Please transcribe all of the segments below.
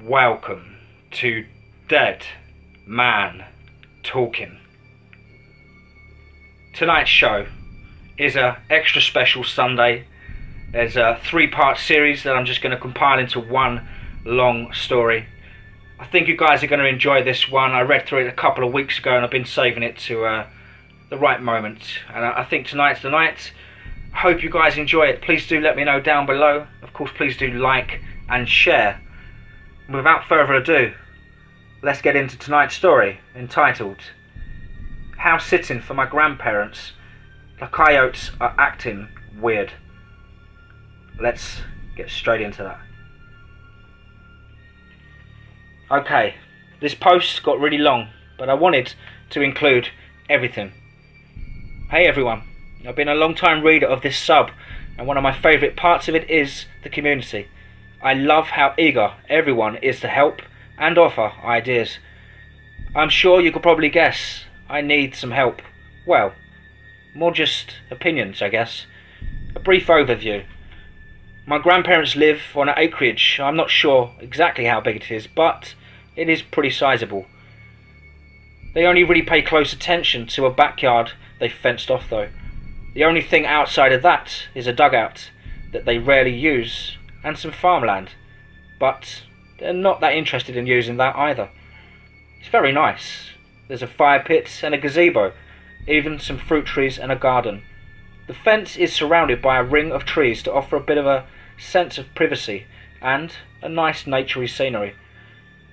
Welcome to Dead Man Talking. Tonight's show is a extra special Sunday. There's a 3-part series that I'm just going to compile into one long story. I think you guys are going to enjoy this one. I read through it a couple of weeks ago and I've been saving it to the right moment. And I think tonight's the night. I hope you guys enjoy it. Please do let me know down below. Of course, please do like and share. Without further ado, let's get into tonight's story, entitled House Sitting for My Grandparents. The Coyotes Are Acting Weird. Let's get straight into that. Okay, this post got really long, but I wanted to include everything. Hey everyone, I've been a long time reader of this sub, and one of my favourite parts of it is the community. I love how eager everyone is to help and offer ideas. I'm sure you could probably guess I need some help. Well, more just opinions, I guess. A brief overview. My grandparents live on an acreage. I'm not sure exactly how big it is, but it is pretty sizable. They only really pay close attention to a backyard they've fenced off though. The only thing outside of that is a dugout that they rarely use, and some farmland, but they're not that interested in using that either. It's very nice. There's a fire pit and a gazebo, even some fruit trees and a garden. The fence is surrounded by a ring of trees to offer a bit of a sense of privacy and a nice naturey scenery.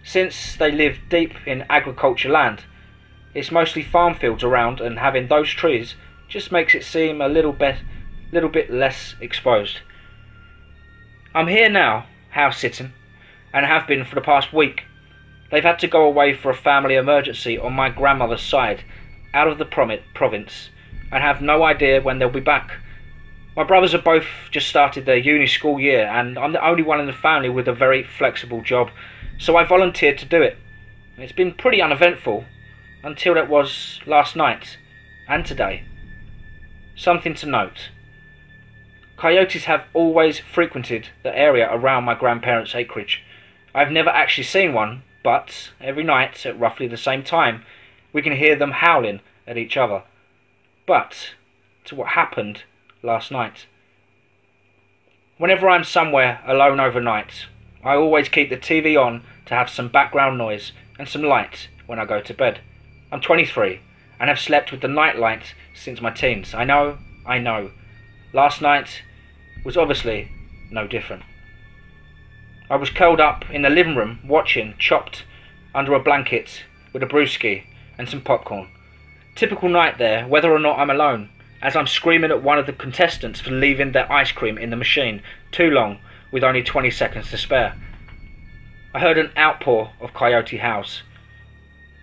Since they live deep in agriculture land, it's mostly farm fields around, and having those trees just makes it seem a little bit less exposed. I'm here now, house sitting, and have been for the past week. They've had to go away for a family emergency on my grandmother's side, out of the province, and have no idea when they'll be back. My brothers have both just started their uni school year, and I'm the only one in the family with a very flexible job, so I volunteered to do it. It's been pretty uneventful, until it was last night, and today. Something to note. Coyotes have always frequented the area around my grandparents' acreage. I've never actually seen one, but every night at roughly the same time we can hear them howling at each other. But to what happened last night. Whenever I'm somewhere alone overnight, I always keep the TV on to have some background noise and some light when I go to bed. I'm 23 and have slept with the night light since my teens. I know. Last night was obviously no different. I was curled up in the living room watching Chopped under a blanket with a brewski and some popcorn. Typical night there, whether or not I'm alone, as I'm screaming at one of the contestants for leaving their ice cream in the machine too long with only 20 seconds to spare. I heard an outpour of coyote howls.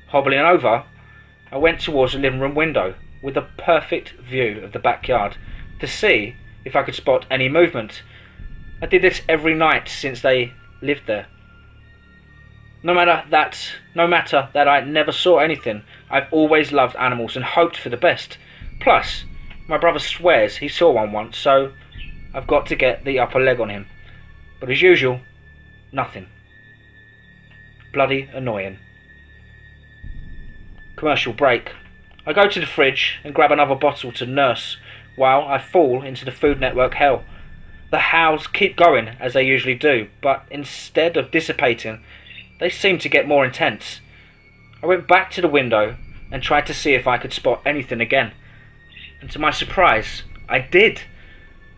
Hobbling over, I went towards the living room window with a perfect view of the backyard to see if I could spot any movement. I did this every night since they lived there. No matter that I never saw anything, I've always loved animals and hoped for the best. Plus, my brother swears he saw one once, so I've got to get the upper leg on him. But as usual, nothing. Bloody annoying. Commercial break. I go to the fridge and grab another bottle to nurse while I fall into the Food Network hell. The howls keep going as they usually do, but instead of dissipating, they seem to get more intense. I went back to the window and tried to see if I could spot anything again. And to my surprise, I did.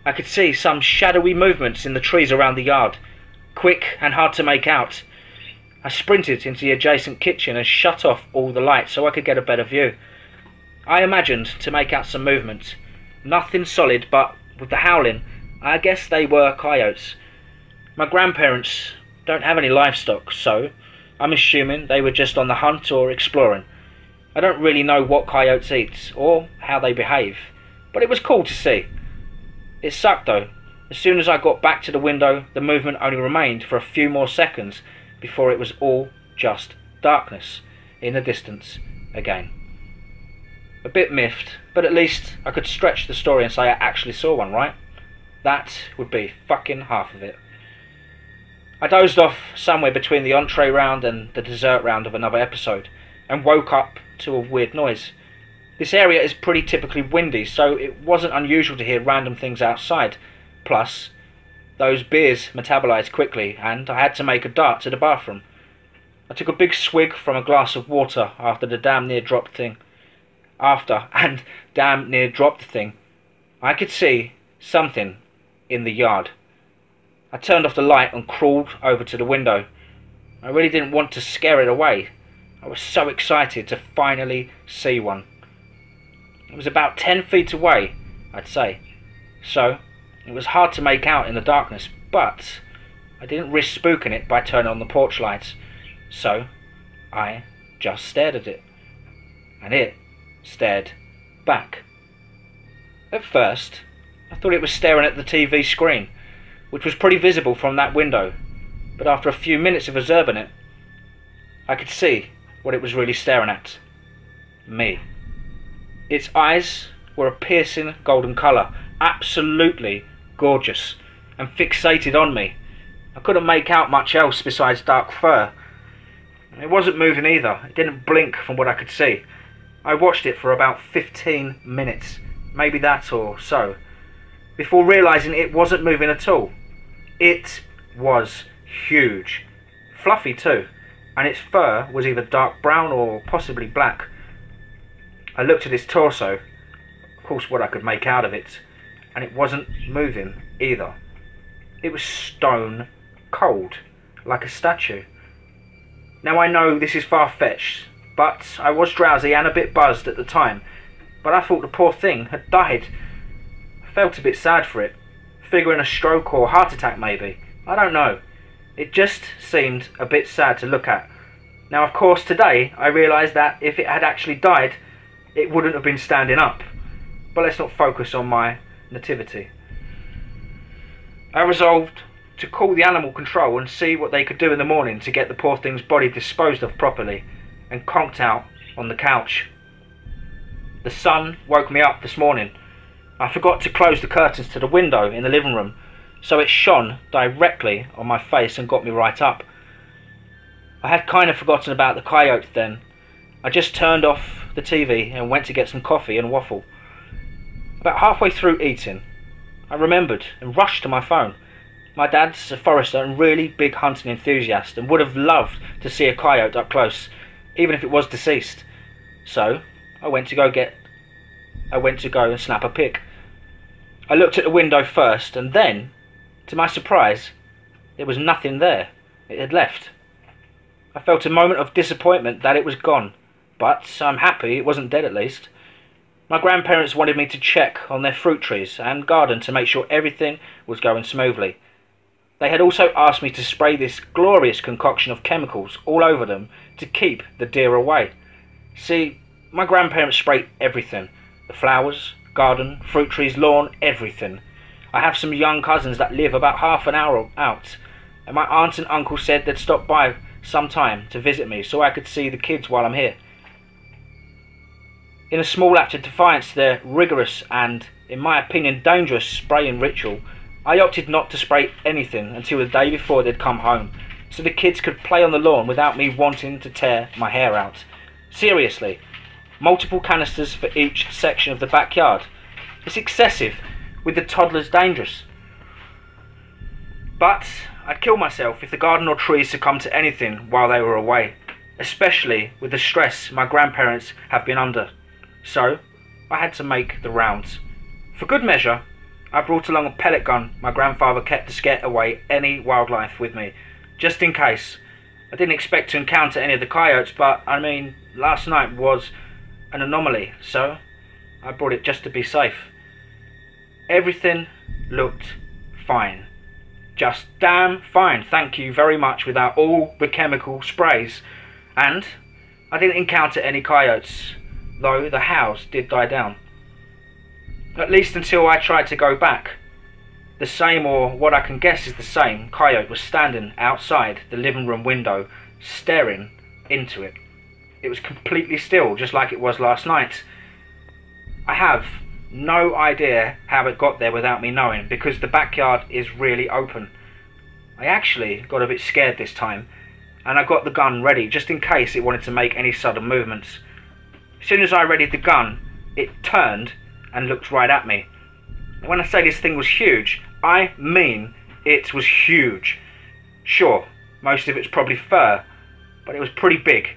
I could see some shadowy movements in the trees around the yard, quick and hard to make out. I sprinted into the adjacent kitchen and shut off all the lights so I could get a better view. I imagined to make out some movement. Nothing solid, but with the howling, I guess they were coyotes. My grandparents don't have any livestock, so I'm assuming they were just on the hunt or exploring. I don't really know what coyotes eat or how they behave, but it was cool to see. It sucked though. As soon as I got back to the window, the movement only remained for a few more seconds before it was all just darkness in the distance again. A bit miffed, but at least I could stretch the story and say I actually saw one, right? That would be fucking half of it. I dozed off somewhere between the entree round and the dessert round of another episode, and woke up to a weird noise. This area is pretty typically windy, so it wasn't unusual to hear random things outside. Plus, those beers metabolized quickly, and I had to make a dart to the bathroom. I took a big swig from a glass of water after and damn near dropped the thing. I could see something in the yard. I turned off the light and crawled over to the window. I really didn't want to scare it away. I was so excited to finally see one. It was about 10 feet away, I'd say. So, it was hard to make out in the darkness, but I didn't risk spooking it by turning on the porch lights. So, I just stared at it. And it stared back. At first, I thought it was staring at the TV screen, which was pretty visible from that window, but after a few minutes of observing it, I could see what it was really staring at. Me. Its eyes were a piercing golden colour, absolutely gorgeous, and fixated on me. I couldn't make out much else besides dark fur. It wasn't moving either. It didn't blink from what I could see. I watched it for about 15 minutes, maybe that or so, before realising it wasn't moving at all. It was huge, fluffy too, and its fur was either dark brown or possibly black. I looked at its torso, of course what I could make out of it, and it wasn't moving either. It was stone cold, like a statue. Now I know this is far-fetched, but I was drowsy and a bit buzzed at the time, but I thought the poor thing had died. I felt a bit sad for it, figuring a stroke or heart attack maybe. I don't know. It just seemed a bit sad to look at. Now of course today I realised that if it had actually died, it wouldn't have been standing up. But let's not focus on my nativity. I resolved to call the animal control and see what they could do in the morning to get the poor thing's body disposed of properly, and conked out on the couch. The sun woke me up this morning. I forgot to close the curtains to the window in the living room, so it shone directly on my face and got me right up. I had kind of forgotten about the coyotes then. I just turned off the TV and went to get some coffee and waffle. About halfway through eating, I remembered and rushed to my phone. My dad's a forester and really big hunting enthusiast and would have loved to see a coyote up close, even if it was deceased. So I went to go and snap a pic. I looked at the window first, and then, to my surprise, there was nothing there. It had left. I felt a moment of disappointment that it was gone, but I'm happy it wasn't dead at least. My grandparents wanted me to check on their fruit trees and garden to make sure everything was going smoothly. They had also asked me to spray this glorious concoction of chemicals all over them to keep the deer away. See, my grandparents spray everything. The flowers, garden, fruit trees, lawn, everything. I have some young cousins that live about half an hour out, and my aunt and uncle said they'd stop by sometime to visit me so I could see the kids while I'm here. In a small act of defiance to their rigorous and, in my opinion, dangerous spraying ritual, I opted not to spray anything until the day before they'd come home, so the kids could play on the lawn without me wanting to tear my hair out. Seriously, multiple canisters for each section of the backyard. It's excessive, with the toddlers dangerous. But I'd kill myself if the garden or trees succumbed to anything while they were away, especially with the stress my grandparents have been under. So I had to make the rounds. For good measure, I brought along a pellet gun my grandfather kept to scare away any wildlife with me, just in case. I didn't expect to encounter any of the coyotes, but I mean, last night was an anomaly, so I brought it just to be safe. Everything looked fine. just damn fine, thank you very much, without all the chemical sprays. And I didn't encounter any coyotes, though the howls did die down. At least until I tried to go back. The same, or what I can guess is the same, coyote was standing outside the living room window, staring into it. It was completely still, just like it was last night. I have no idea how it got there without me knowing, because the backyard is really open. I actually got a bit scared this time, and I got the gun ready just in case it wanted to make any sudden movements. As soon as I readied the gun, it turned and looked right at me. When I say this thing was huge, I mean it was huge. Sure, most of it's probably fur, but it was pretty big,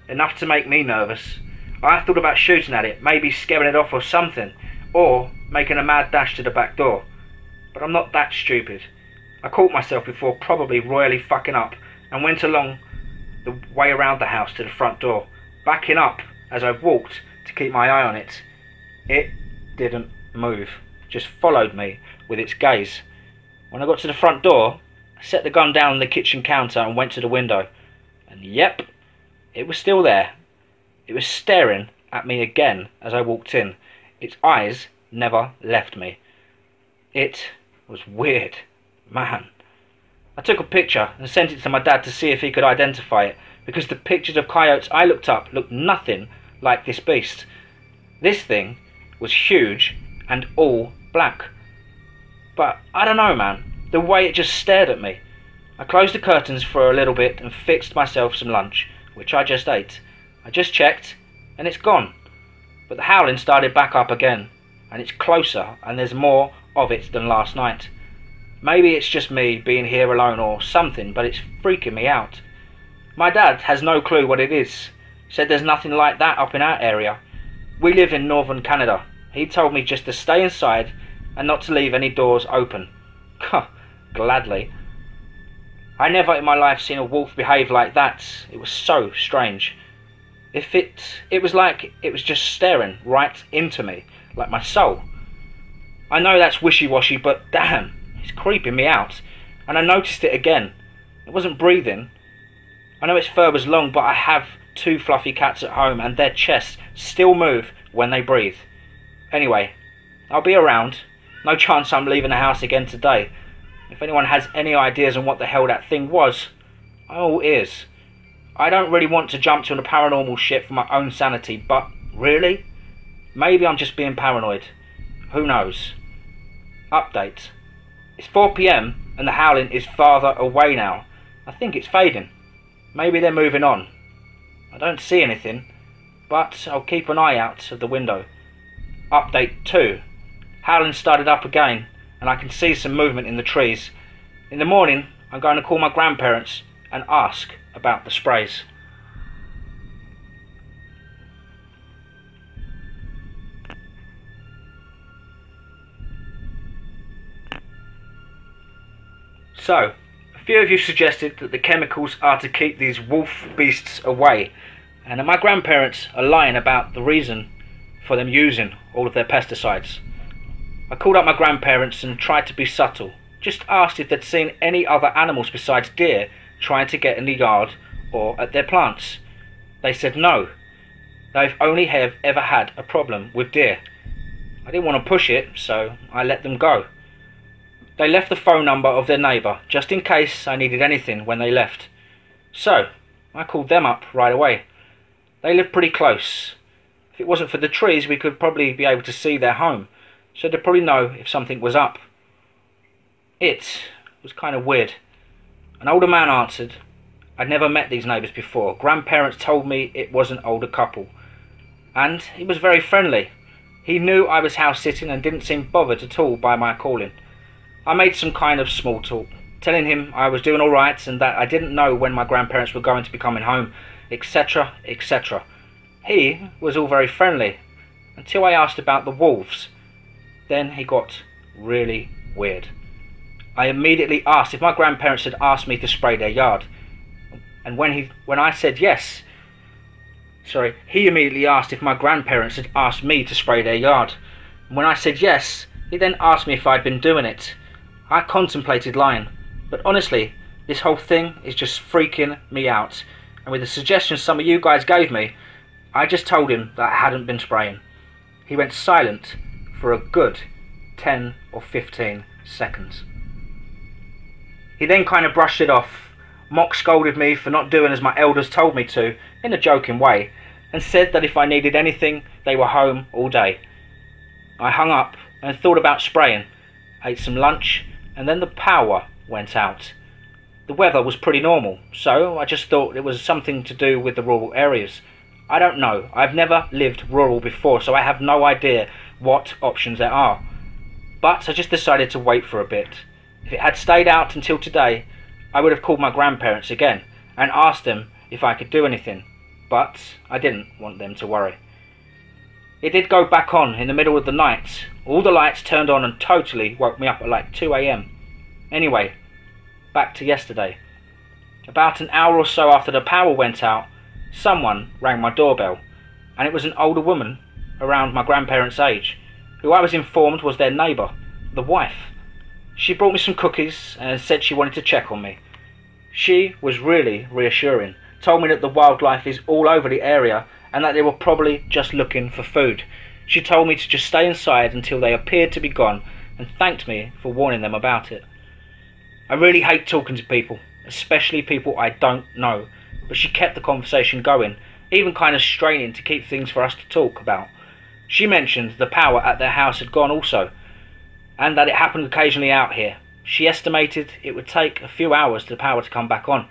enough to make me nervous. I thought about shooting at it, maybe scaring it off or something, or making a mad dash to the back door. But I'm not that stupid. I caught myself before probably royally fucking up and went along the way around the house to the front door, backing up as I walked to keep my eye on it. It didn't move, just followed me with its gaze. When I got to the front door, I set the gun down on the kitchen counter and went to the window. And yep, it was still there. It was staring at me again as I walked in. Its eyes never left me. It was weird, man. I took a picture and sent it to my dad to see if he could identify it, because the pictures of coyotes I looked up looked nothing like this beast. This thing was huge and all black. But I don't know, man, the way it just stared at me. I closed the curtains for a little bit and fixed myself some lunch, which I just ate. I just checked and it's gone. But the howling started back up again, and it's closer and there's more of it than last night. Maybe it's just me being here alone or something, but it's freaking me out. My dad has no clue what it is. Said there's nothing like that up in our area. We live in northern Canada. He told me just to stay inside and not to leave any doors open. Gladly. I never in my life seen a wolf behave like that. It was so strange. It was like it was just staring right into me, like my soul. I know that's wishy-washy, but damn, it's creeping me out. And I noticed it again. It wasn't breathing. I know its fur was long, but I have 2 fluffy cats at home and their chests still move when they breathe. Anyway, I'll be around. No chance I'm leaving the house again today. If anyone has any ideas on what the hell that thing was, I'm all ears. I don't really want to jump to the paranormal shit for my own sanity, but really? Maybe I'm just being paranoid. Who knows? Update. It's 4 PM and the howling is farther away now. I think it's fading. Maybe they're moving on. I don't see anything, but I'll keep an eye out of the window. Update 2. Howling started up again, and I can see some movement in the trees. In the morning, I'm going to call my grandparents and ask about the sprays. So, a few of you suggested that the chemicals are to keep these wolf beasts away, and that my grandparents are lying about the reason for them using all of their pesticides. I called up my grandparents and tried to be subtle. Just asked if they'd seen any other animals besides deer trying to get in the yard or at their plants. They said no. They've only ever had a problem with deer. I didn't want to push it, so I let them go. They left the phone number of their neighbour, just in case I needed anything when they left. So, I called them up right away. They live pretty close. If it wasn't for the trees, we could probably be able to see their home, so they'd probably know if something was up. It was kind of weird. An older man answered. I'd never met these neighbours before. Grandparents told me it was an older couple. And he was very friendly. He knew I was house sitting and didn't seem bothered at all by my calling. I made some kind of small talk, telling him I was doing alright and that I didn't know when my grandparents were going to be coming home, etc, etc. He was all very friendly, until I asked about the wolves. Then he got really weird. I immediately asked if my grandparents had asked me to spray their yard. And when I said yes, he immediately asked if my grandparents had asked me to spray their yard. And when I said yes, he then asked me if I'd been doing it. I contemplated lying. But honestly, this whole thing is just freaking me out. And with the suggestions some of you guys gave me, I just told him that I hadn't been spraying. He went silent for a good 10 or 15 seconds. He then kind of brushed it off, mock scolded me for not doing as my elders told me to, in a joking way, and said that if I needed anything, they were home all day. I hung up and thought about spraying, ate some lunch, and then the power went out. The weather was pretty normal, so I just thought it was something to do with the rural areas. I don't know, I've never lived rural before, so I have no idea what options there are. But I just decided to wait for a bit. If it had stayed out until today, I would have called my grandparents again and asked them if I could do anything, but I didn't want them to worry. It did go back on in the middle of the night. All the lights turned on and totally woke me up at like 2 AM. Anyway, back to yesterday. About an hour or so after the power went out, someone rang my doorbell, and it was an older woman around my grandparents' age, who I was informed was their neighbour, the wife. She brought me some cookies and said she wanted to check on me. She was really reassuring, told me that the wildlife is all over the area and that they were probably just looking for food. She told me to just stay inside until they appeared to be gone and thanked me for warning them about it. I really hate talking to people, especially people I don't know, but she kept the conversation going, even kind of straining to keep things for us to talk about. She mentioned the power at their house had gone also, and that it happened occasionally out here. She estimated it would take a few hours for the power to come back on.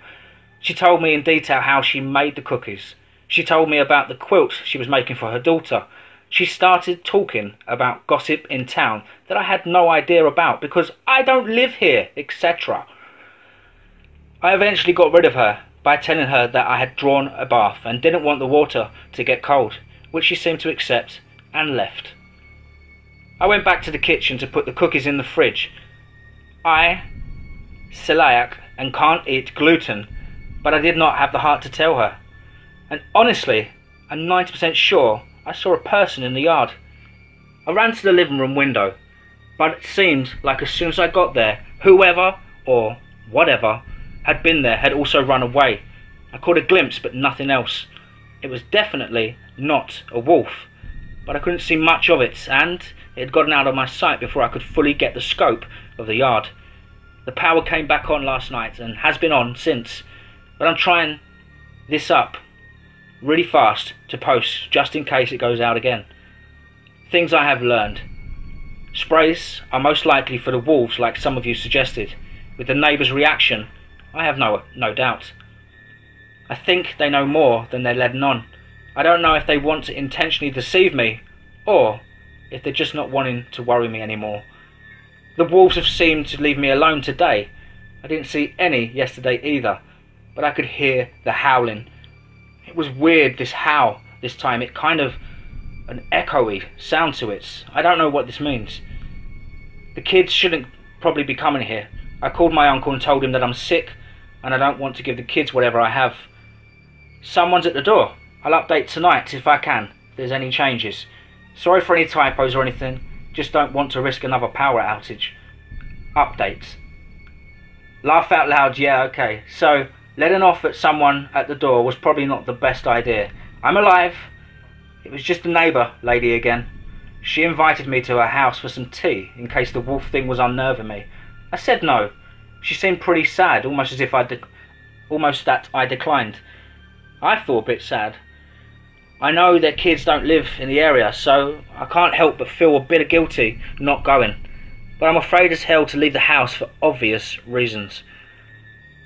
She told me in detail how she made the cookies. She told me about the quilt she was making for her daughter. She started talking about gossip in town that I had no idea about because I don't live here, etc. I eventually got rid of her by telling her that I had drawn a bath and didn't want the water to get cold, which she seemed to accept and left. I went back to the kitchen to put the cookies in the fridge. I, celiac, and can't eat gluten, but I did not have the heart to tell her. And honestly, I'm 90% sure I saw a person in the yard. I ran to the living room window, but it seemed like as soon as I got there, whoever or whatever had been there had also run away. I caught a glimpse, but nothing else. It was definitely not a wolf, but I couldn't see much of it, and it had gotten out of my sight before I could fully get the scope of the yard. The power came back on last night and has been on since, but I'm trying this up really fast to post just in case it goes out again. Things I have learned. Sprays are most likely for the wolves like some of you suggested. With the neighbour's reaction, I have no doubt. I think they know more than they're letting on. I don't know if they want to intentionally deceive me or if they're just not wanting to worry me anymore. The wolves have seemed to leave me alone today. I didn't see any yesterday either, but I could hear the howling. It was weird, this howl this time. It kind of an echoey sound to it. I don't know what this means. The kids shouldn't probably be coming here. I called my uncle and told him that I'm sick and I don't want to give the kids whatever I have. Someone's at the door. I'll update tonight if I can, if there's any changes. Sorry for any typos or anything, just don't want to risk another power outage. Updates. Laugh out loud, yeah, okay. So, letting off at someone at the door was probably not the best idea. I'm alive. It was just a neighbour lady again. She invited me to her house for some tea in case the wolf thing was unnerving me. I said no. She seemed pretty sad, almost as if I declined. I feel a bit sad. I know that kids don't live in the area, so I can't help but feel a bit guilty not going. But I'm afraid as hell to leave the house for obvious reasons.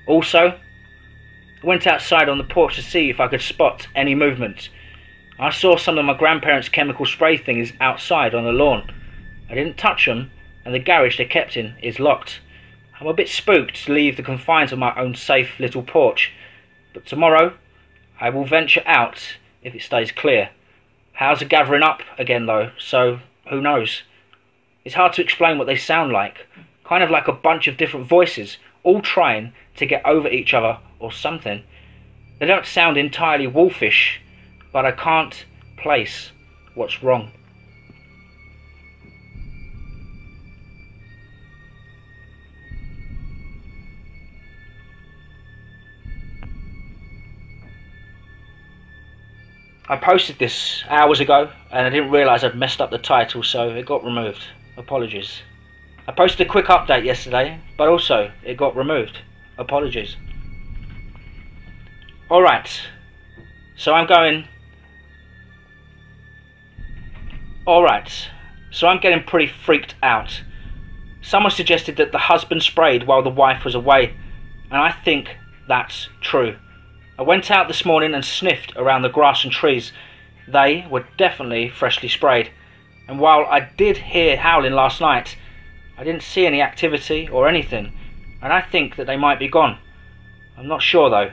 Also, I went outside on the porch to see if I could spot any movement. I saw some of my grandparents' chemical spray things outside on the lawn. I didn't touch them, and the garage they kept in is locked. I'm a bit spooked to leave the confines of my own safe little porch, but tomorrow I will venture out if it stays clear. How's it gathering up again though, so who knows? It's hard to explain what they sound like. Kind of like a bunch of different voices, all trying to get over each other or something. They don't sound entirely wolfish, but I can't place what's wrong. I posted this hours ago and I didn't realise I'd messed up the title, so it got removed. Apologies. I posted a quick update yesterday, but also it got removed. Apologies. Alright, so I'm getting pretty freaked out. Someone suggested that the husband sprayed while the wife was away, and I think that's true. I went out this morning and sniffed around the grass and trees. They were definitely freshly sprayed, and while I did hear howling last night, I didn't see any activity or anything, and I think that they might be gone. I'm not sure though.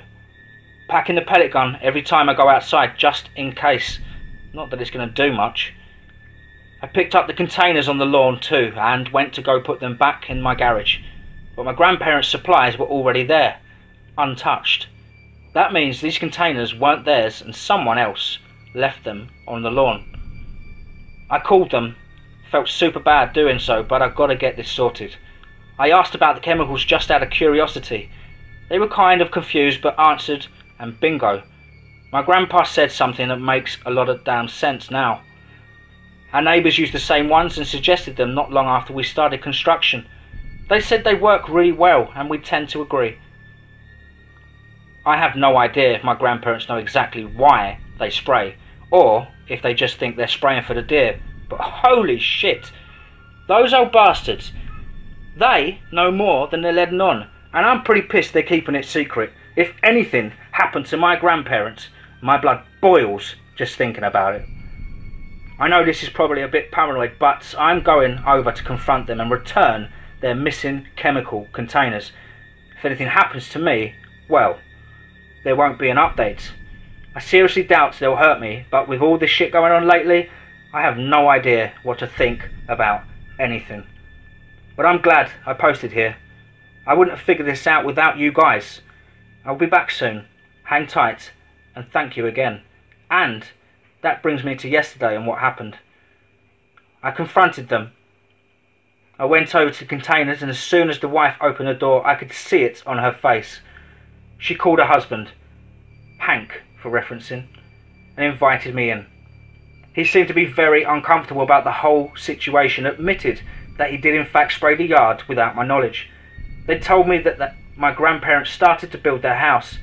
Packing the pellet gun every time I go outside just in case. Not that it's going to do much. I picked up the containers on the lawn too and went to go put them back in my garage, but my grandparents' supplies were already there, untouched. That means these containers weren't theirs and someone else left them on the lawn. I called them, felt super bad doing so, but I've got to get this sorted. I asked about the chemicals just out of curiosity. They were kind of confused but answered, and bingo. My grandpa said something that makes a lot of damn sense now. Our neighbours used the same ones and suggested them not long after we started construction. They said they work really well and we tend to agree. I have no idea if my grandparents know exactly why they spray, or if they just think they're spraying for the deer, but holy shit, those old bastards, they know more than they're letting on, and I'm pretty pissed they're keeping it secret. If anything happened to my grandparents, my blood boils just thinking about it. I know this is probably a bit paranoid, but I'm going over to confront them and return their missing chemical containers. If anything happens to me, well, there won't be an update. I seriously doubt they'll hurt me, but with all this shit going on lately, I have no idea what to think about anything. But I'm glad I posted here. I wouldn't have figured this out without you guys. I'll be back soon. Hang tight, and thank you again. And that brings me to yesterday and what happened. I confronted them. I went over to the containers, and as soon as the wife opened the door, I could see it on her face. She called her husband, Hank for referencing, and invited me in. He seemed to be very uncomfortable about the whole situation, admitted that he did in fact spray the yard without my knowledge. They told me that my grandparents started to build their house.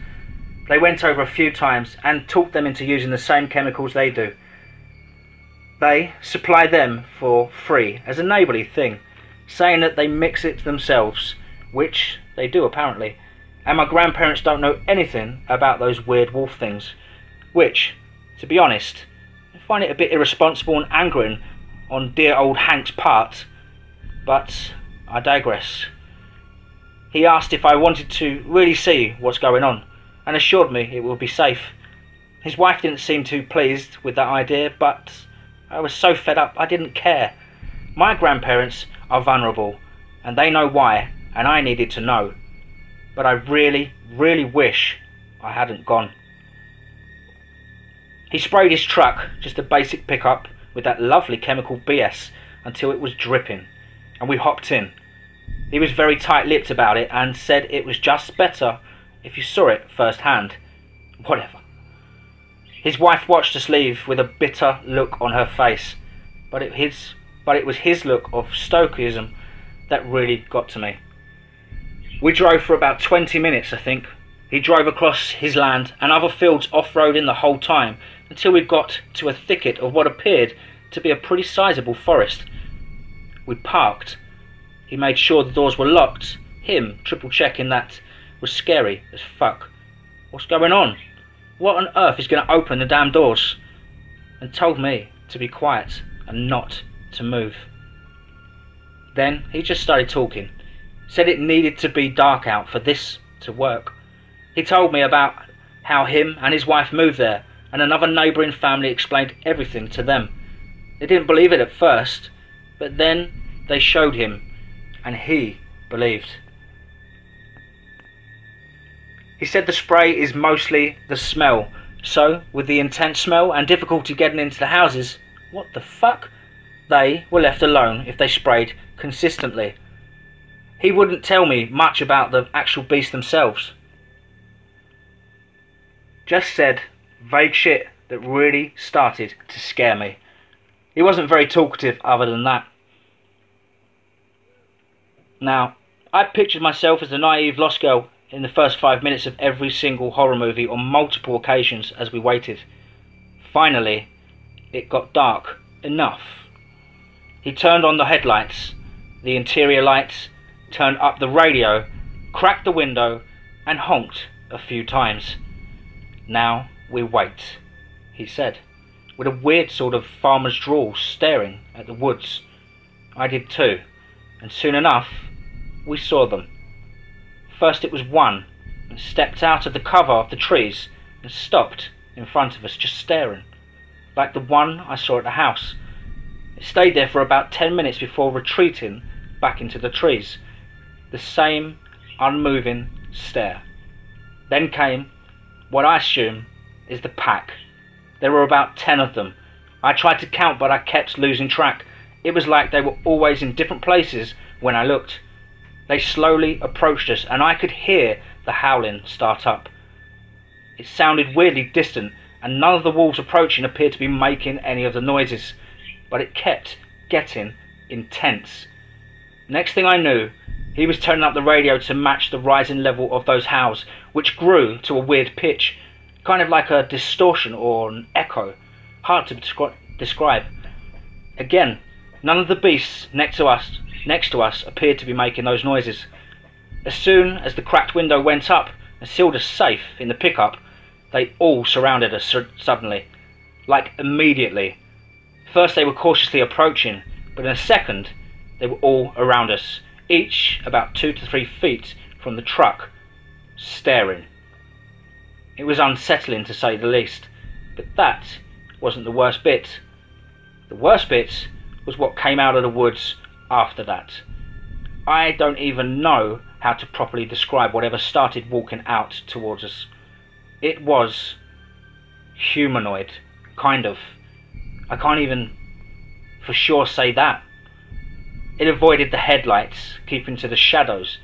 They went over a few times and talked them into using the same chemicals they do. They supply them for free as a neighbourly thing, saying that they mix it themselves, which they do apparently. And my grandparents don't know anything about those weird wolf things, which, to be honest, I find it a bit irresponsible and angering on dear old Hank's part, but I digress. He asked if I wanted to really see what's going on, and assured me it would be safe. His wife didn't seem too pleased with that idea, but I was so fed up I didn't care. My grandparents are vulnerable, and they know why, and I needed to know. But I really, really wish I hadn't gone. He sprayed his truck, just a basic pickup, with that lovely chemical BS until it was dripping, and we hopped in. He was very tight-lipped about it and said it was just better if you saw it firsthand. Whatever. His wife watched us leave with a bitter look on her face, but it was his look of stoicism that really got to me. We drove for about 20 minutes, I think. He drove across his land and other fields off-roading the whole time until we got to a thicket of what appeared to be a pretty sizable forest. We parked. He made sure the doors were locked, him triple-checking that was scary as fuck. What's going on? What on earth is going to open the damn doors? And told me to be quiet and not to move. Then he just started talking. Said it needed to be dark out for this to work. He told me about how him and his wife moved there, and another neighbouring family explained everything to them. They didn't believe it at first, but then they showed him, and he believed. He said the spray is mostly the smell, so with the intense smell and difficulty getting into the houses, what the fuck? They were left alone if they sprayed consistently. He wouldn't tell me much about the actual beasts themselves. Just said vague shit that really started to scare me. He wasn't very talkative other than that. Now, I pictured myself as the naive lost girl in the first 5 minutes of every single horror movie on multiple occasions as we waited. Finally, it got dark enough. He turned on the headlights, the interior lights, turned up the radio, cracked the window, and honked a few times. "Now we wait," he said, with a weird sort of farmer's drawl, staring at the woods. I did too, and soon enough we saw them. First it was one that stepped out of the cover of the trees and stopped in front of us, just staring, like the one I saw at the house. It stayed there for about 10 minutes before retreating back into the trees. The same unmoving stare. Then came what I assume is the pack. There were about 10 of them. I tried to count, but I kept losing track. It was like they were always in different places when I looked. They slowly approached us, and I could hear the howling start up. It sounded weirdly distant, and none of the wolves approaching appeared to be making any of the noises, but it kept getting intense. Next thing I knew, he was turning up the radio to match the rising level of those howls, which grew to a weird pitch, kind of like a distortion or an echo. Hard to describe. Again, none of the beasts next to us appeared to be making those noises. As soon as the cracked window went up and sealed us safe in the pickup, they all surrounded us suddenly, like immediately. First they were cautiously approaching, but in a second they were all around us, each about 2 to 3 feet from the truck, staring. It was unsettling to say the least, but that wasn't the worst bit. The worst bit was what came out of the woods after that. I don't even know how to properly describe whatever started walking out towards us. It was humanoid, kind of. I can't even for sure say that. It avoided the headlights, keeping to the shadows,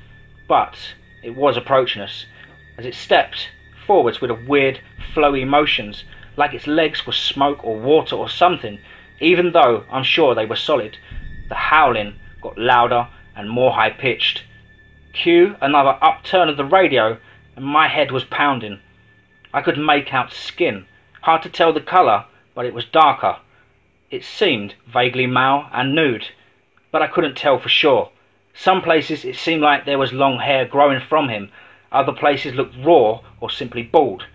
but it was approaching us as it stepped forwards with a weird flowy motions, like its legs were smoke or water or something, even though I'm sure they were solid. The howling got louder and more high-pitched. Cue another upturn of the radio, and my head was pounding. I could make out skin, hard to tell the colour, but it was darker. It seemed vaguely male and nude, but I couldn't tell for sure. Some places it seemed like there was long hair growing from him, other places looked raw or simply bald,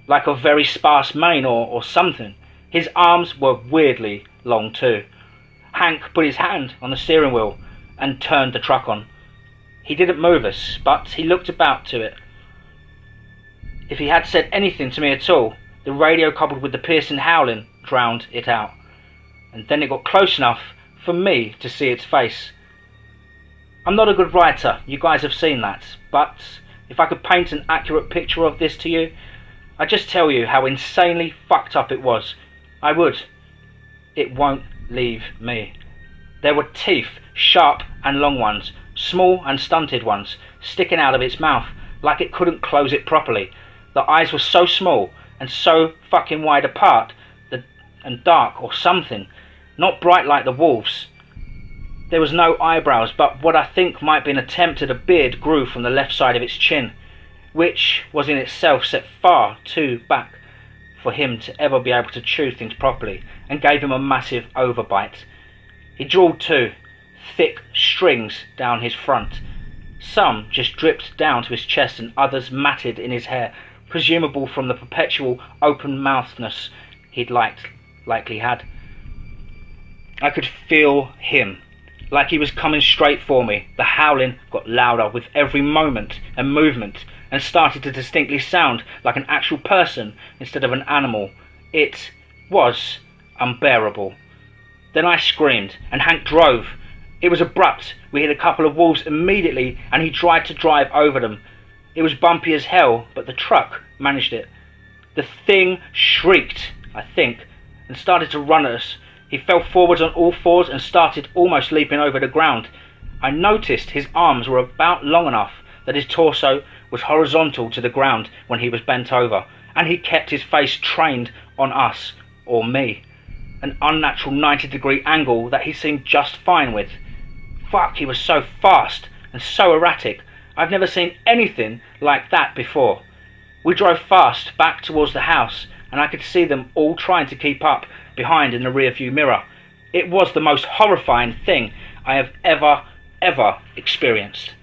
like a very sparse mane or something. His arms were weirdly long too. Hank put his hand on the steering wheel and turned the truck on. He didn't move us, but he looked about to it. If he had said anything to me at all, the radio coupled with the piercing howling drowned it out. And then it got close enough for me to see its face. I'm not a good writer, you guys have seen that, but if I could paint an accurate picture of this to you, I'd just tell you how insanely fucked up it was. I would. It won't leave me. There were teeth, sharp and long ones, small and stunted ones, sticking out of its mouth, like it couldn't close it properly. The eyes were so small and so fucking wide apart and dark or something, not bright like the wolves. There was no eyebrows, but what I think might be an attempt at a beard grew from the left side of its chin, which was in itself set far too back for him to ever be able to chew things properly, and gave him a massive overbite. He drawled too, thick strings down his front. Some just dripped down to his chest and others matted in his hair, presumable from the perpetual open-mouthedness he'd likely had. I could feel him, like he was coming straight for me. The howling got louder with every moment and movement, and started to distinctly sound like an actual person instead of an animal. It was unbearable. Then I screamed, and Hank drove. It was abrupt. We hit a couple of wolves immediately, and he tried to drive over them. It was bumpy as hell, but the truck managed it. The thing shrieked, I think, and started to run at us. He fell forwards on all fours and started almost leaping over the ground. I noticed his arms were about long enough that his torso was horizontal to the ground when he was bent over, and he kept his face trained on us, or me. An unnatural 90-degree angle that he seemed just fine with. Fuck, he was so fast and so erratic. I've never seen anything like that before. We drove fast back towards the house, and I could see them all trying to keep up behind in the rearview mirror. It was the most horrifying thing I have ever experienced.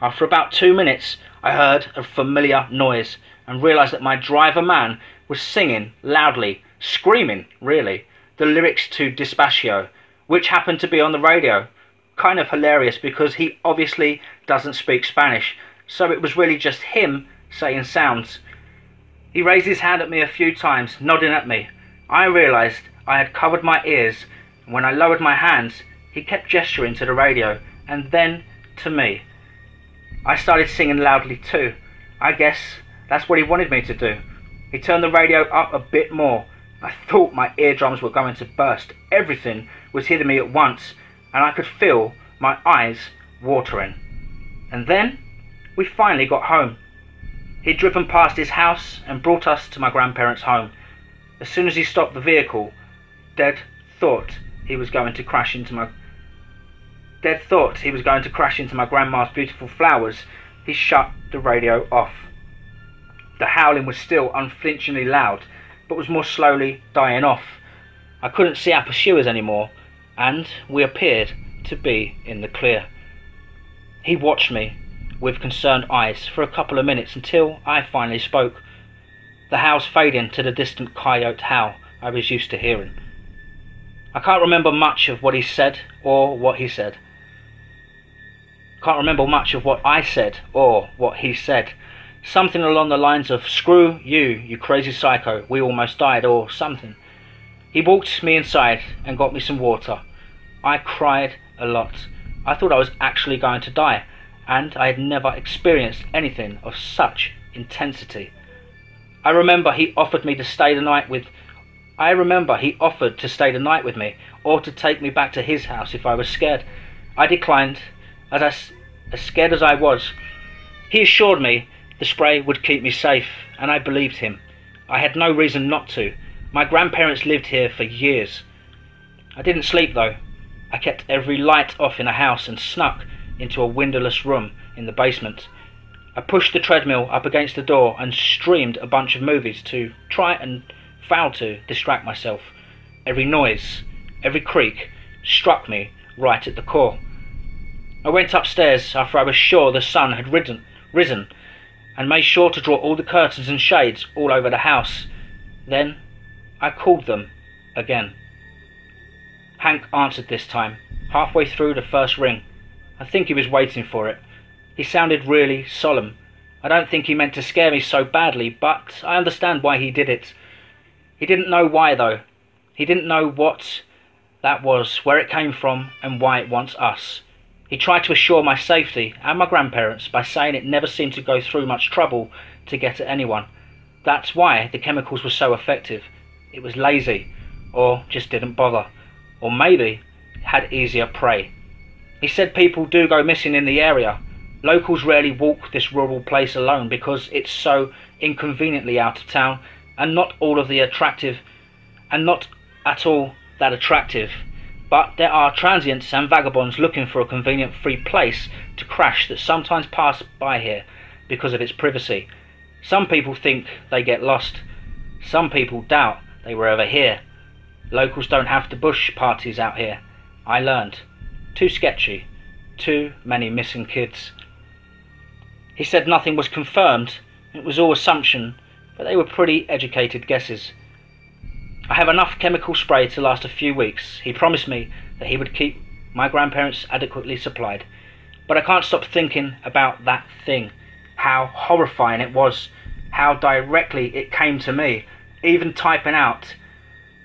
After about 2 minutes, I heard a familiar noise and realised that my driver man was singing loudly, screaming really, the lyrics to Despacio, which happened to be on the radio. Kind of hilarious because he obviously doesn't speak Spanish, so it was really just him saying sounds. He raised his hand at me a few times, nodding at me. I realised I had covered my ears, and when I lowered my hands, he kept gesturing to the radio, and then to me. I started singing loudly too. I guess that's what he wanted me to do. He turned the radio up a bit more. I thought my eardrums were going to burst. Everything was hitting me at once, and I could feel my eyes watering. And then we finally got home. He'd driven past his house and brought us to my grandparents' home. As soon as he stopped the vehicle, Dad thought he was going to crash into my grandma's beautiful flowers. He shut the radio off. The howling was still unflinchingly loud, but was more slowly dying off. I couldn't see our pursuers anymore, and we appeared to be in the clear. He watched me with concerned eyes for a couple of minutes until I finally spoke, the howls fading to the distant coyote howl I was used to hearing. I can't remember much of what he said or what he said. Can't remember much of what I said or what he said. Something along the lines of, "Screw you, you crazy psycho, we almost died," or something. He walked me inside and got me some water. I cried a lot. I thought I was actually going to die, and I had never experienced anything of such intensity. I remember he offered to stay the night with me, or to take me back to his house if I was scared. I declined, as scared as I was. He assured me the spray would keep me safe, and I believed him. I had no reason not to. My grandparents lived here for years. I didn't sleep though. I kept every light off in the house and snuck into a windowless room in the basement. I pushed the treadmill up against the door and streamed a bunch of movies to try and fail to distract myself. Every noise, every creak struck me right at the core. I went upstairs after I was sure the sun had risen and made sure to draw all the curtains and shades all over the house. Then I called them again. Hank answered this time, halfway through the first ring. I think he was waiting for it. He sounded really solemn. I don't think he meant to scare me so badly, but I understand why he did it. He didn't know why though. He didn't know what that was, where it came from, and why it wants us. He tried to assure my safety and my grandparents by saying it never seemed to go through much trouble to get at anyone. That's why the chemicals were so effective. It was lazy, or just didn't bother, or maybe had easier prey. He said people do go missing in the area. Locals rarely walk this rural place alone because it's so inconveniently out of town and not at all that attractive. But there are transients and vagabonds looking for a convenient free place to crash that sometimes pass by here because of its privacy. Some people think they get lost. Some people doubt they were ever here. Locals don't have to bush parties out here. I learned. Too sketchy. Too many missing kids. He said nothing was confirmed. It was all assumption, but they were pretty educated guesses. I have enough chemical spray to last a few weeks. He promised me that he would keep my grandparents adequately supplied. But I can't stop thinking about that thing. How horrifying it was. How directly it came to me. Even typing out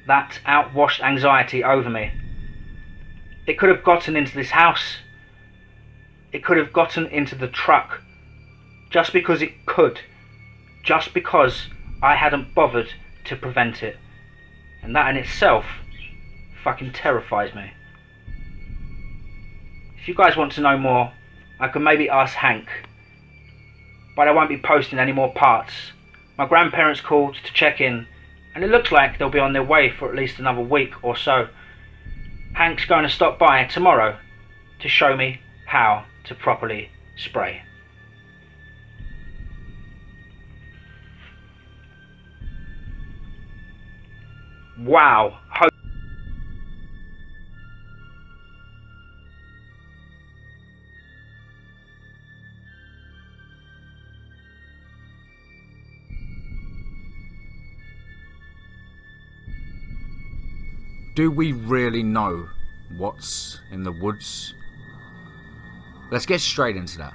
that outwashed anxiety over me. It could have gotten into this house. It could have gotten into the truck. Just because it could. Just because I hadn't bothered to prevent it. And that in itself fucking terrifies me. If you guys want to know more, I can maybe ask Hank. But I won't be posting any more parts. My grandparents called to check in and it looks like they'll be on their way for at least another week or so. Hank's going to stop by tomorrow to show me how to properly spray. Wow. Do we really know what's in the woods? Let's get straight into that.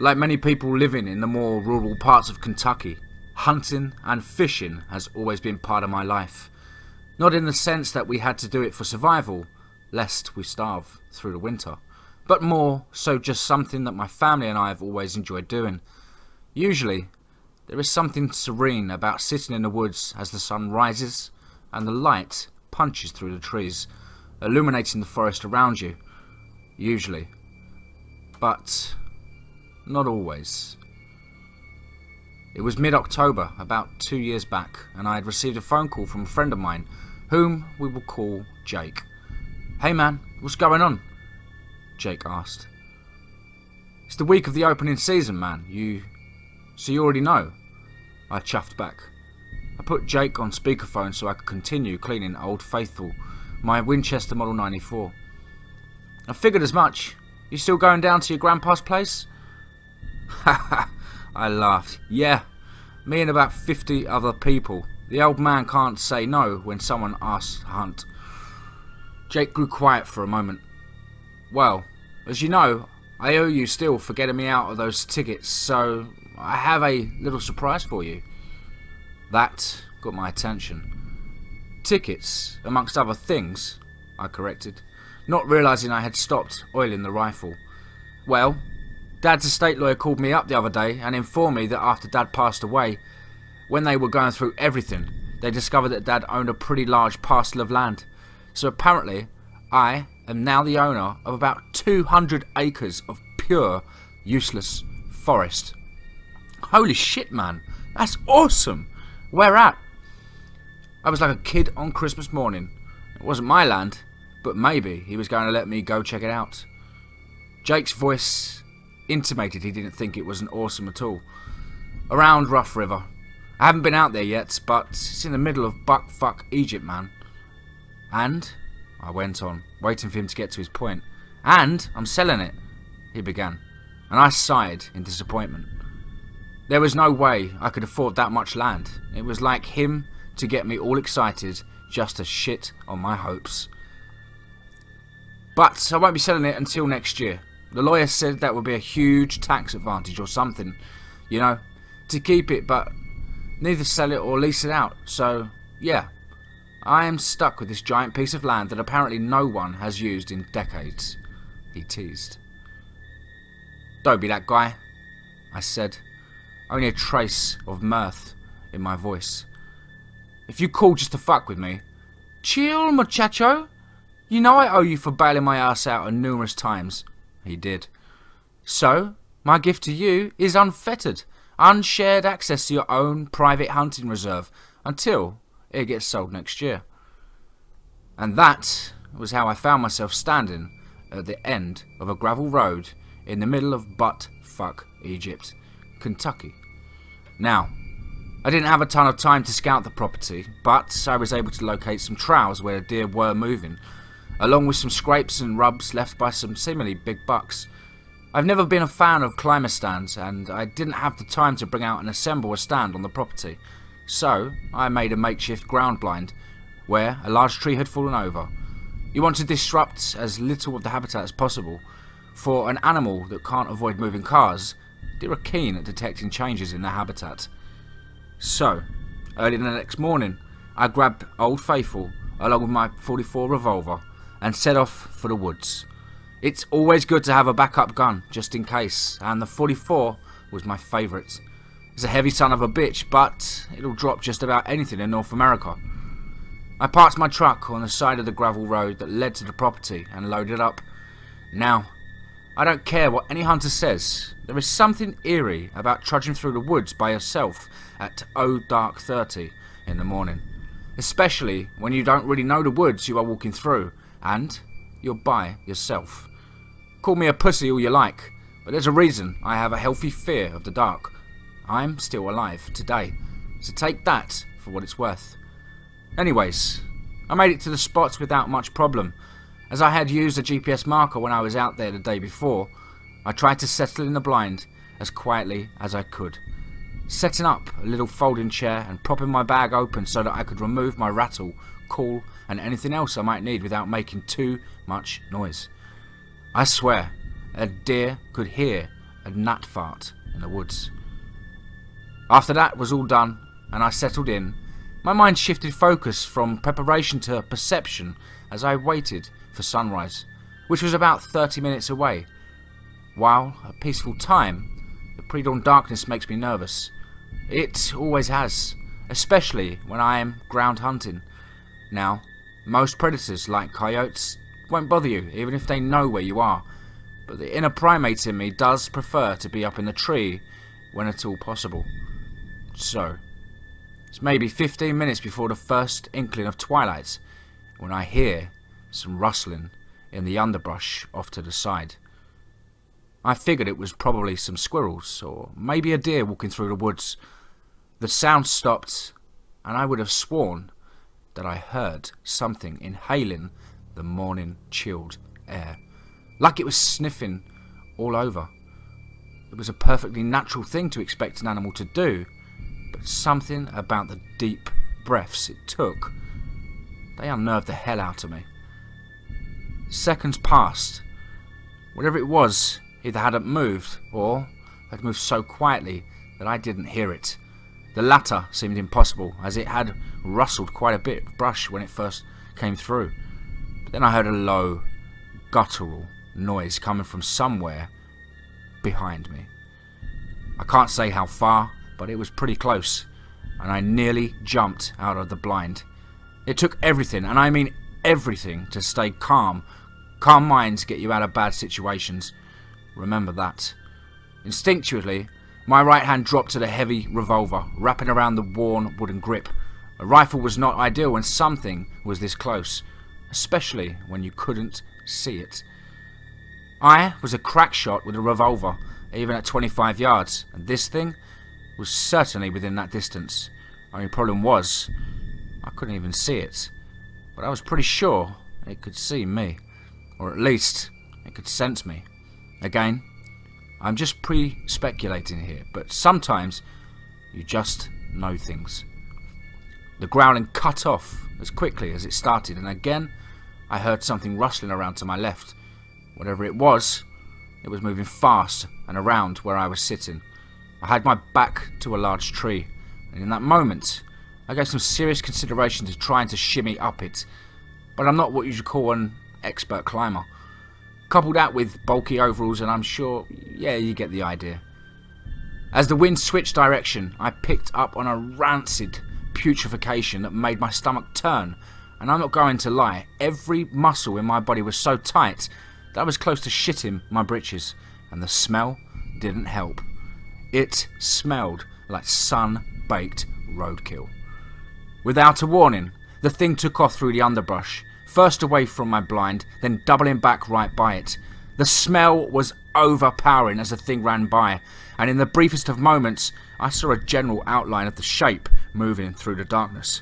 Like many people living in the more rural parts of Kentucky, hunting and fishing has always been part of my life. Not in the sense that we had to do it for survival, lest we starve through the winter, but more so just something that my family and I have always enjoyed doing. Usually, there is something serene about sitting in the woods as the sun rises and the light punches through the trees, illuminating the forest around you. Usually. But not always. It was mid-October, about 2 years back, and I had received a phone call from a friend of mine, whom we will call Jake. "Hey man, what's going on?" Jake asked. "It's the week of the opening season, man. So you already know?" I chuffed back. I put Jake on speakerphone so I could continue cleaning Old Faithful, my Winchester Model 94. "I figured as much. You still going down to your grandpa's place?" Haha, I laughed. "Yeah, me and about 50 other people. The old man can't say no when someone asks to hunt." Jake grew quiet for a moment. "Well, as you know, I owe you still for getting me out of those tickets, so I have a little surprise for you." That got my attention. "Tickets, amongst other things," I corrected, not realising I had stopped oiling the rifle. "Well, Dad's estate lawyer called me up the other day and informed me that after Dad passed away, when they were going through everything, they discovered that Dad owned a pretty large parcel of land. So apparently, I am now the owner of about 200 acres of pure, useless forest." "Holy shit, man. That's awesome. Where at?" I was like a kid on Christmas morning. It wasn't my land, but maybe he was going to let me go check it out. Jake's voice intimated he didn't think it was an awesome at all. "Around Rough River. I haven't been out there yet, but it's in the middle of buck-fuck Egypt, man." "And?" I went on, waiting for him to get to his point. "And I'm selling it," he began, and I sighed in disappointment. There was no way I could afford that much land. It was like him to get me all excited just to shit on my hopes. "But I won't be selling it until next year. The lawyer said that would be a huge tax advantage or something, you know, to keep it, but neither sell it or lease it out. So, yeah, I am stuck with this giant piece of land that apparently no one has used in decades," he teased. "Don't be that guy," I said, only a trace of mirth in my voice. "If you call just to fuck with me..." "Chill, muchacho. You know I owe you for bailing my ass out numerous times." He did. "So, my gift to you is unfettered, unshared access to your own private hunting reserve until it gets sold next year." And that was how I found myself standing at the end of a gravel road in the middle of butt-fuck Egypt, Kentucky. Now, I didn't have a ton of time to scout the property, but I was able to locate some trails where the deer were moving, along with some scrapes and rubs left by some seemingly big bucks. I've never been a fan of climber stands, and I didn't have the time to bring out and assemble a stand on the property, so I made a makeshift ground blind, where a large tree had fallen over. You want to disrupt as little of the habitat as possible. For an animal that can't avoid moving cars, deer are keen at detecting changes in their habitat. So, early the next morning, I grabbed Old Faithful along with my .44 revolver and set off for the woods. It's always good to have a backup gun, just in case, and the .44 was my favourite. It's a heavy son of a bitch, but it'll drop just about anything in North America. I parked my truck on the side of the gravel road that led to the property and loaded up. Now, I don't care what any hunter says. There is something eerie about trudging through the woods by yourself at dark 30 in the morning. Especially when you don't really know the woods you are walking through, and you're by yourself. Call me a pussy all you like, but there's a reason I have a healthy fear of the dark. I'm still alive today, so take that for what it's worth. Anyways, I made it to the spots without much problem. As I had used a GPS marker when I was out there the day before, I tried to settle in the blind as quietly as I could, setting up a little folding chair and propping my bag open so that I could remove my rattle, call and anything else I might need without making too much noise. I swear, a deer could hear a gnat fart in the woods. After that was all done and I settled in, my mind shifted focus from preparation to perception as I waited for sunrise, which was about 30 minutes away. While a peaceful time, the pre-dawn darkness makes me nervous. It always has, especially when I am ground hunting. Now, most predators like coyotes won't bother you even if they know where you are, but the inner primate in me does prefer to be up in the tree when at all possible. So, it's maybe 15 minutes before the first inkling of twilight when I hear some rustling in the underbrush off to the side. I figured it was probably some squirrels or maybe a deer walking through the woods. The sound stopped and I would have sworn that I heard something inhaling the morning chilled air, like it was sniffing all over. It was a perfectly natural thing to expect an animal to do, but something about the deep breaths it took, they unnerved the hell out of me. Seconds passed. Whatever it was either hadn't moved or had moved so quietly that I didn't hear it. The latter seemed impossible, as it had rustled quite a bit of brush when it first came through. But then I heard a low, guttural noise coming from somewhere behind me. I can't say how far, but it was pretty close, and I nearly jumped out of the blind. It took everything, and I mean everything, to stay calm. Calm minds get you out of bad situations. Remember that. Instinctually, my right hand dropped to the heavy revolver, wrapping around the worn wooden grip. A rifle was not ideal when something was this close, especially when you couldn't see it. I was a crack shot with a revolver, even at 25 yards, and this thing was certainly within that distance. Only problem was, I couldn't even see it, but I was pretty sure it could see me, or at least it could sense me. Again, I'm just pre-speculating here, but sometimes you just know things. The growling cut off as quickly as it started, and again I heard something rustling around to my left. Whatever it was moving fast and around where I was sitting. I had my back to a large tree, and in that moment I gave some serious consideration to trying to shimmy up it, but I'm not what you should call an expert climber. Couple that with bulky overalls and I'm sure, yeah, you get the idea. As the wind switched direction, I picked up on a rancid putrefaction that made my stomach turn, and I'm not going to lie, every muscle in my body was so tight that I was close to shitting my britches, and the smell didn't help. It smelled like sun-baked roadkill. Without a warning, the thing took off through the underbrush, first away from my blind, then doubling back right by it. The smell was overpowering as the thing ran by, and in the briefest of moments I saw a general outline of the shape moving through the darkness.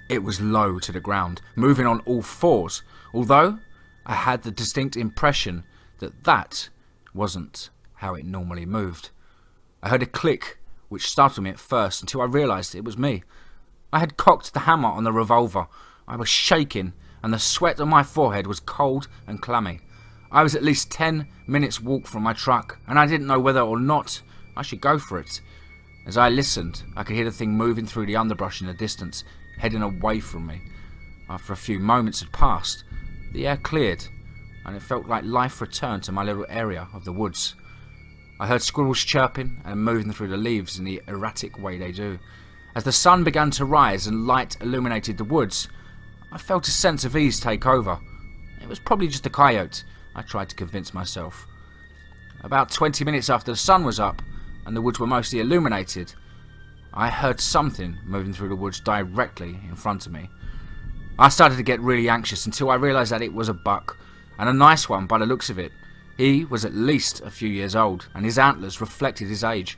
It was low to the ground, moving on all fours, although I had the distinct impression that that wasn't how it normally moved. I heard a click which startled me at first until I realised it was me. I had cocked the hammer on the revolver. I was shaking and the sweat on my forehead was cold and clammy. I was at least 10 minutes walk from my truck and I didn't know whether or not I should go for it. As I listened, I could hear the thing moving through the underbrush in the distance, heading away from me. After a few moments had passed, the air cleared and it felt like life returned to my little area of the woods. I heard squirrels chirping and moving through the leaves in the erratic way they do. As the sun began to rise and light illuminated the woods, I felt a sense of ease take over. It was probably just a coyote, I tried to convince myself. About 20 minutes after the sun was up and the woods were mostly illuminated, I heard something moving through the woods directly in front of me. I started to get really anxious until I realised that it was a buck, and a nice one by the looks of it. He was at least a few years old, and his antlers reflected his age.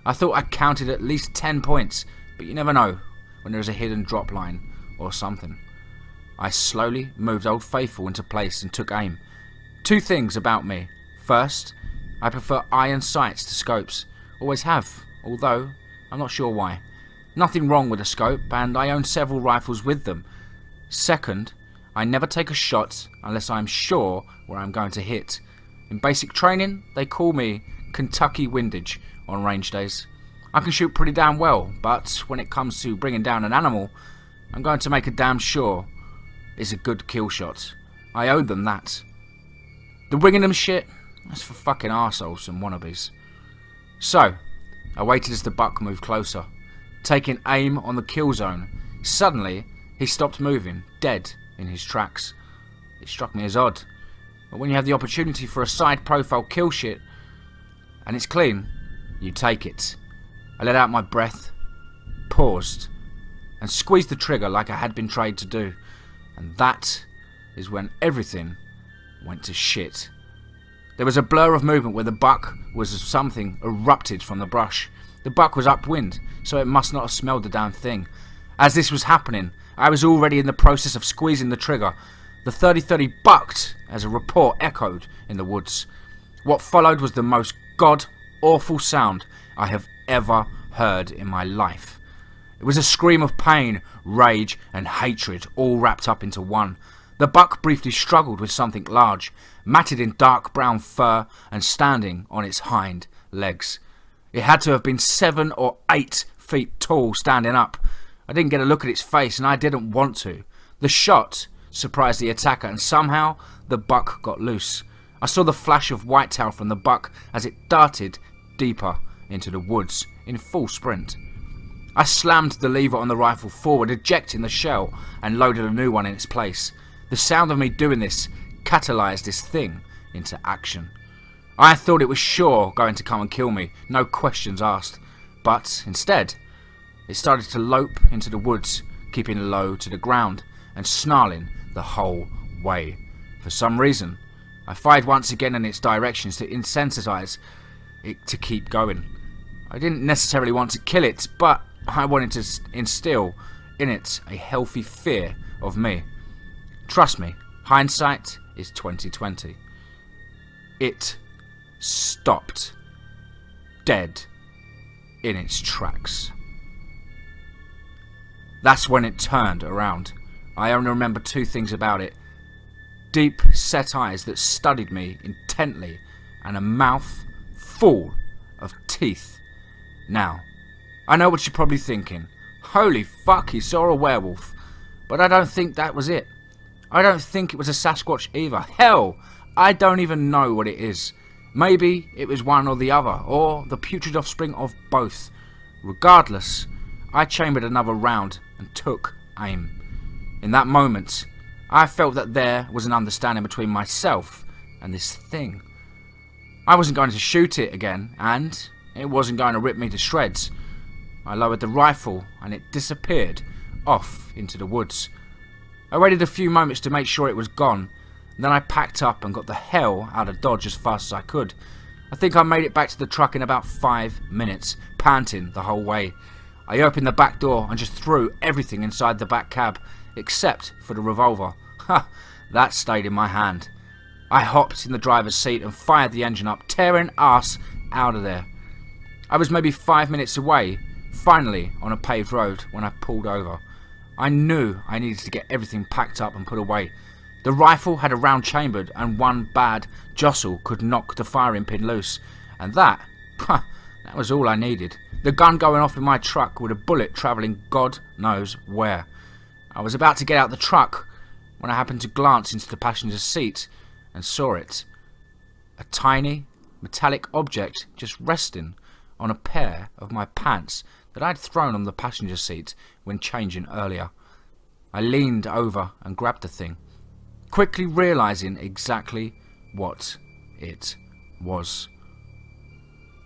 I thought I counted at least 10 points, but you never know when there is a hidden drop line or something. I slowly moved Old Faithful into place and took aim. Two things about me. First, I prefer iron sights to scopes. Always have, although I'm not sure why. Nothing wrong with a scope, and I own several rifles with them. Second, I never take a shot unless I'm sure where I'm going to hit. In basic training, they call me Kentucky Windage on range days. I can shoot pretty damn well, but when it comes to bringing down an animal, I'm going to make a damn sure it's a good kill shot. I owe them that. The winging them shit, that's for fucking arseholes and wannabes. So, I waited as the buck moved closer, taking aim on the kill zone. Suddenly, he stopped moving, dead in his tracks. It struck me as odd, but when you have the opportunity for a side profile kill shit, and it's clean, you take it. I let out my breath, paused, and squeezed the trigger like I had been trained to do, and that is when everything went to shit. There was a blur of movement where the buck was as something erupted from the brush. The buck was upwind, so it must not have smelled the damn thing. As this was happening, I was already in the process of squeezing the trigger. The 30-30 bucked as a report echoed in the woods. What followed was the most god-awful sound I have ever heard in my life. It was a scream of pain, rage and hatred all wrapped up into one. The buck briefly struggled with something large, matted in dark brown fur and standing on its hind legs. It had to have been 7 or 8 feet tall standing up. I didn't get a look at its face, and I didn't want to. The shot surprised the attacker, and somehow the buck got loose. I saw the flash of whitetail from the buck as it darted deeper into the woods in full sprint. I slammed the lever on the rifle forward, ejecting the shell, and loaded a new one in its place. The sound of me doing this catalyzed this thing into action. I thought it was sure going to come and kill me, no questions asked. But instead, it started to lope into the woods, keeping low to the ground and snarling the whole way. For some reason, I fired once again in its directions to insensitize it to keep going. I didn't necessarily want to kill it, but I wanted to instill in it a healthy fear of me. Trust me, hindsight is 20/20. It stopped dead in its tracks. That's when it turned around. I only remember two things about it. Deep set eyes that studied me intently and a mouth full of teeth. Now, I know what you're probably thinking. Holy fuck, he saw a werewolf. But I don't think that was it. I don't think it was a Sasquatch either. Hell, I don't even know what it is. Maybe it was one or the other, or the putrid offspring of both. Regardless, I chambered another round and took aim. In that moment, I felt that there was an understanding between myself and this thing. I wasn't going to shoot it again, and it wasn't going to rip me to shreds. I lowered the rifle and it disappeared off into the woods. I waited a few moments to make sure it was gone, and then I packed up and got the hell out of Dodge as fast as I could. I think I made it back to the truck in about 5 minutes, panting the whole way. I opened the back door and just threw everything inside the back cab, except for the revolver. Ha! That stayed in my hand. I hopped in the driver's seat and fired the engine up, tearing ass out of there. I was maybe 5 minutes away, finally on a paved road, when I pulled over. I knew I needed to get everything packed up and put away. The rifle had a round chambered, and one bad jostle could knock the firing pin loose, and that was all I needed. The gun going off in my truck with a bullet travelling God knows where. I was about to get out the truck when I happened to glance into the passenger seat and saw it. A tiny metallic object just resting on a pair of my pants that I'd thrown on the passenger seat when changing earlier. I leaned over and grabbed the thing, quickly realising exactly what it was.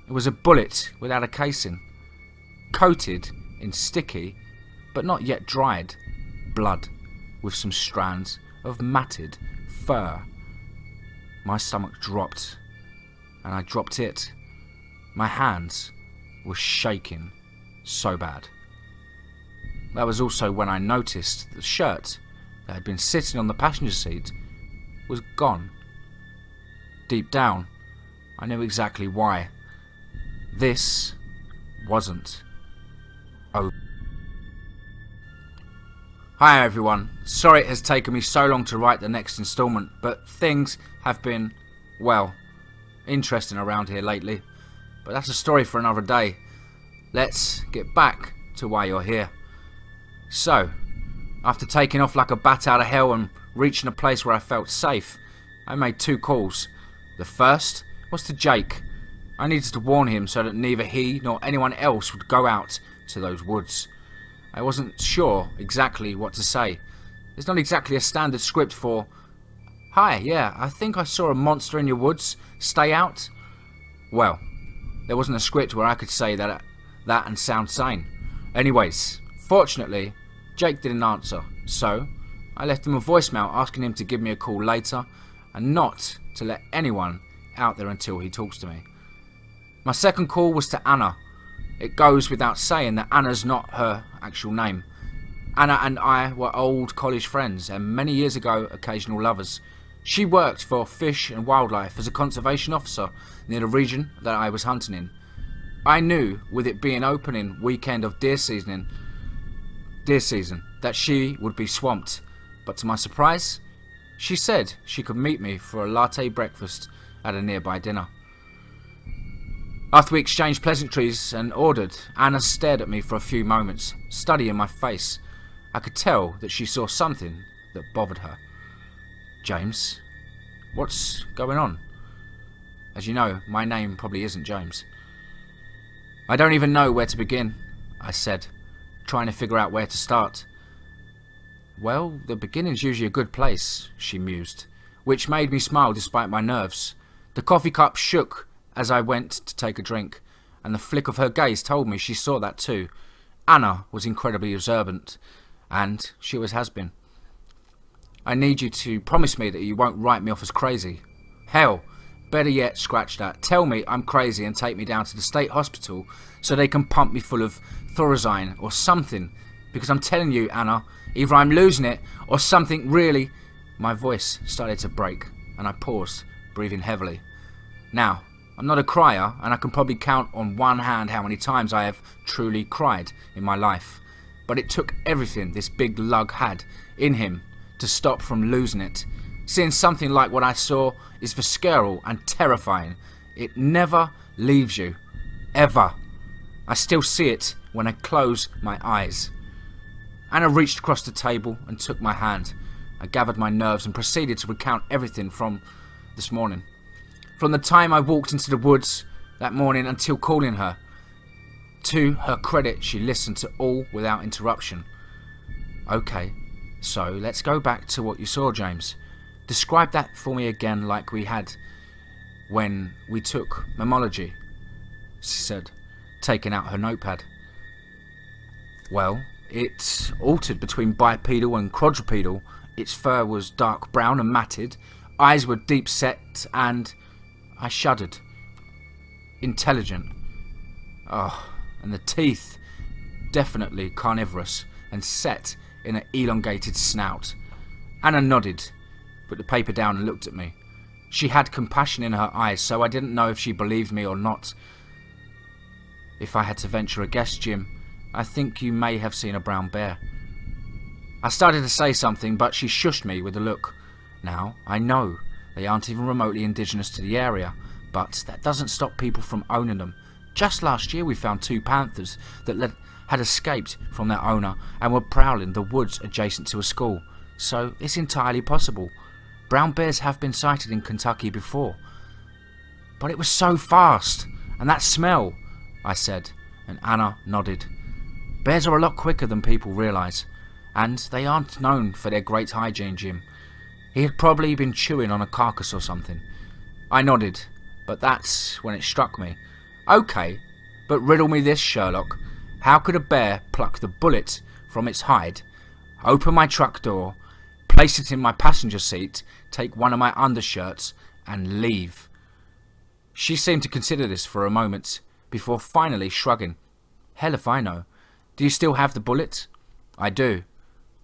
It was a bullet without a casing, coated in sticky, but not yet dried, blood with some strands of matted fur. My stomach dropped, and I dropped it. My hands were shaking so bad. That was also when I noticed that the shirt that had been sitting on the passenger seat was gone. Deep down, I knew exactly why. This wasn't over. Hi everyone, sorry it has taken me so long to write the next instalment, but things have been, well, interesting around here lately. But that's a story for another day. Let's get back to why you're here. So, after taking off like a bat out of hell and reaching a place where I felt safe, I made 2 calls. The first was to Jake. I needed to warn him so that neither he nor anyone else would go out to those woods. I wasn't sure exactly what to say. It's not exactly a standard script for, "Hi, yeah, I think I saw a monster in your woods. Stay out." Well, there wasn't a script where I could say that and sound sane. Anyways, fortunately, Jake didn't answer, so I left him a voicemail asking him to give me a call later and not to let anyone out there until he talks to me. My second call was to Anna. It goes without saying that Anna's not her actual name. Anna and I were old college friends and many years ago occasional lovers. She worked for Fish and Wildlife as a conservation officer near the region that I was hunting in. I knew, with it being opening weekend of deer season, that she would be swamped, but to my surprise, she said she could meet me for a latte breakfast at a nearby dinner. After we exchanged pleasantries and ordered, Anna stared at me for a few moments, studying my face. I could tell that she saw something that bothered her. "James, what's going on?" As you know, my name probably isn't James. "I don't even know where to begin," I said, trying to figure out where to start. "Well, the beginning's usually a good place," she mused, which made me smile despite my nerves. The coffee cup shook as I went to take a drink, and the flick of her gaze told me she saw that too. Anna was incredibly observant, and she always has been. "I need you to promise me that you won't write me off as crazy." "Hell, better yet, scratch that. Tell me I'm crazy and take me down to the state hospital so they can pump me full of Thorazine or something. Because I'm telling you, Anna, either I'm losing it or something really..." My voice started to break, and I paused, breathing heavily. Now, I'm not a crier, and I can probably count on one hand how many times I have truly cried in my life. But it took everything this big lug had in him to stop from losing it. Seeing something like what I saw is visceral and terrifying. It never leaves you. Ever. I still see it when I close my eyes. Anna reached across the table and took my hand. I gathered my nerves and proceeded to recount everything from this morning. From the time I walked into the woods that morning until calling her. To her credit, she listened to all without interruption. "Okay, so let's go back to what you saw, James. Describe that for me again like we had when we took mammalogy," she said, taking out her notepad. "Well, it altered between bipedal and quadrupedal. Its fur was dark brown and matted, eyes were deep set, and..." I shuddered. "Intelligent. Oh, and the teeth, definitely carnivorous and set in an elongated snout." Anna nodded, put the paper down and looked at me. She had compassion in her eyes, so I didn't know if she believed me or not. "If I had to venture a guess, Jim, I think you may have seen a brown bear." I started to say something, but she shushed me with a look. Now, I know they aren't even remotely indigenous to the area, but that doesn't stop people from owning them. Just last year we found 2 panthers that had escaped from their owner and were prowling the woods adjacent to a school, so it's entirely possible. Brown bears have been sighted in Kentucky before. "But it was so fast, and that smell," I said, and Anna nodded. "Bears are a lot quicker than people realise, and they aren't known for their great hygiene, Jim. He had probably been chewing on a carcass or something. I nodded, but that's when it struck me. Okay, but riddle me this, Sherlock. How could a bear pluck the bullet from its hide, open my truck door, place it in my passenger seat, take one of my undershirts, and leave? She seemed to consider this for a moment, before finally shrugging. Hell if I know. Do you still have the bullet? I do.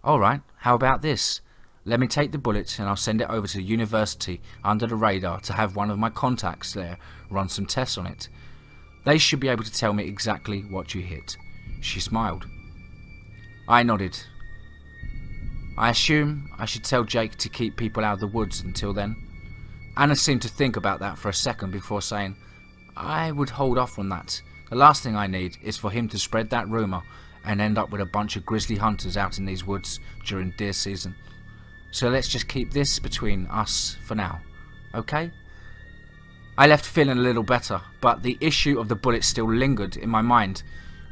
Alright, how about this? Let me take the bullet and I'll send it over to the university under the radar to have one of my contacts there run some tests on it. They should be able to tell me exactly what you hit. She smiled. I nodded. I assume I should tell Jake to keep people out of the woods until then. Anna seemed to think about that for a second before saying, I would hold off on that. The last thing I need is for him to spread that rumour and end up with a bunch of grizzly hunters out in these woods during deer season. So let's just keep this between us for now, okay? I left feeling a little better, but the issue of the bullet still lingered in my mind.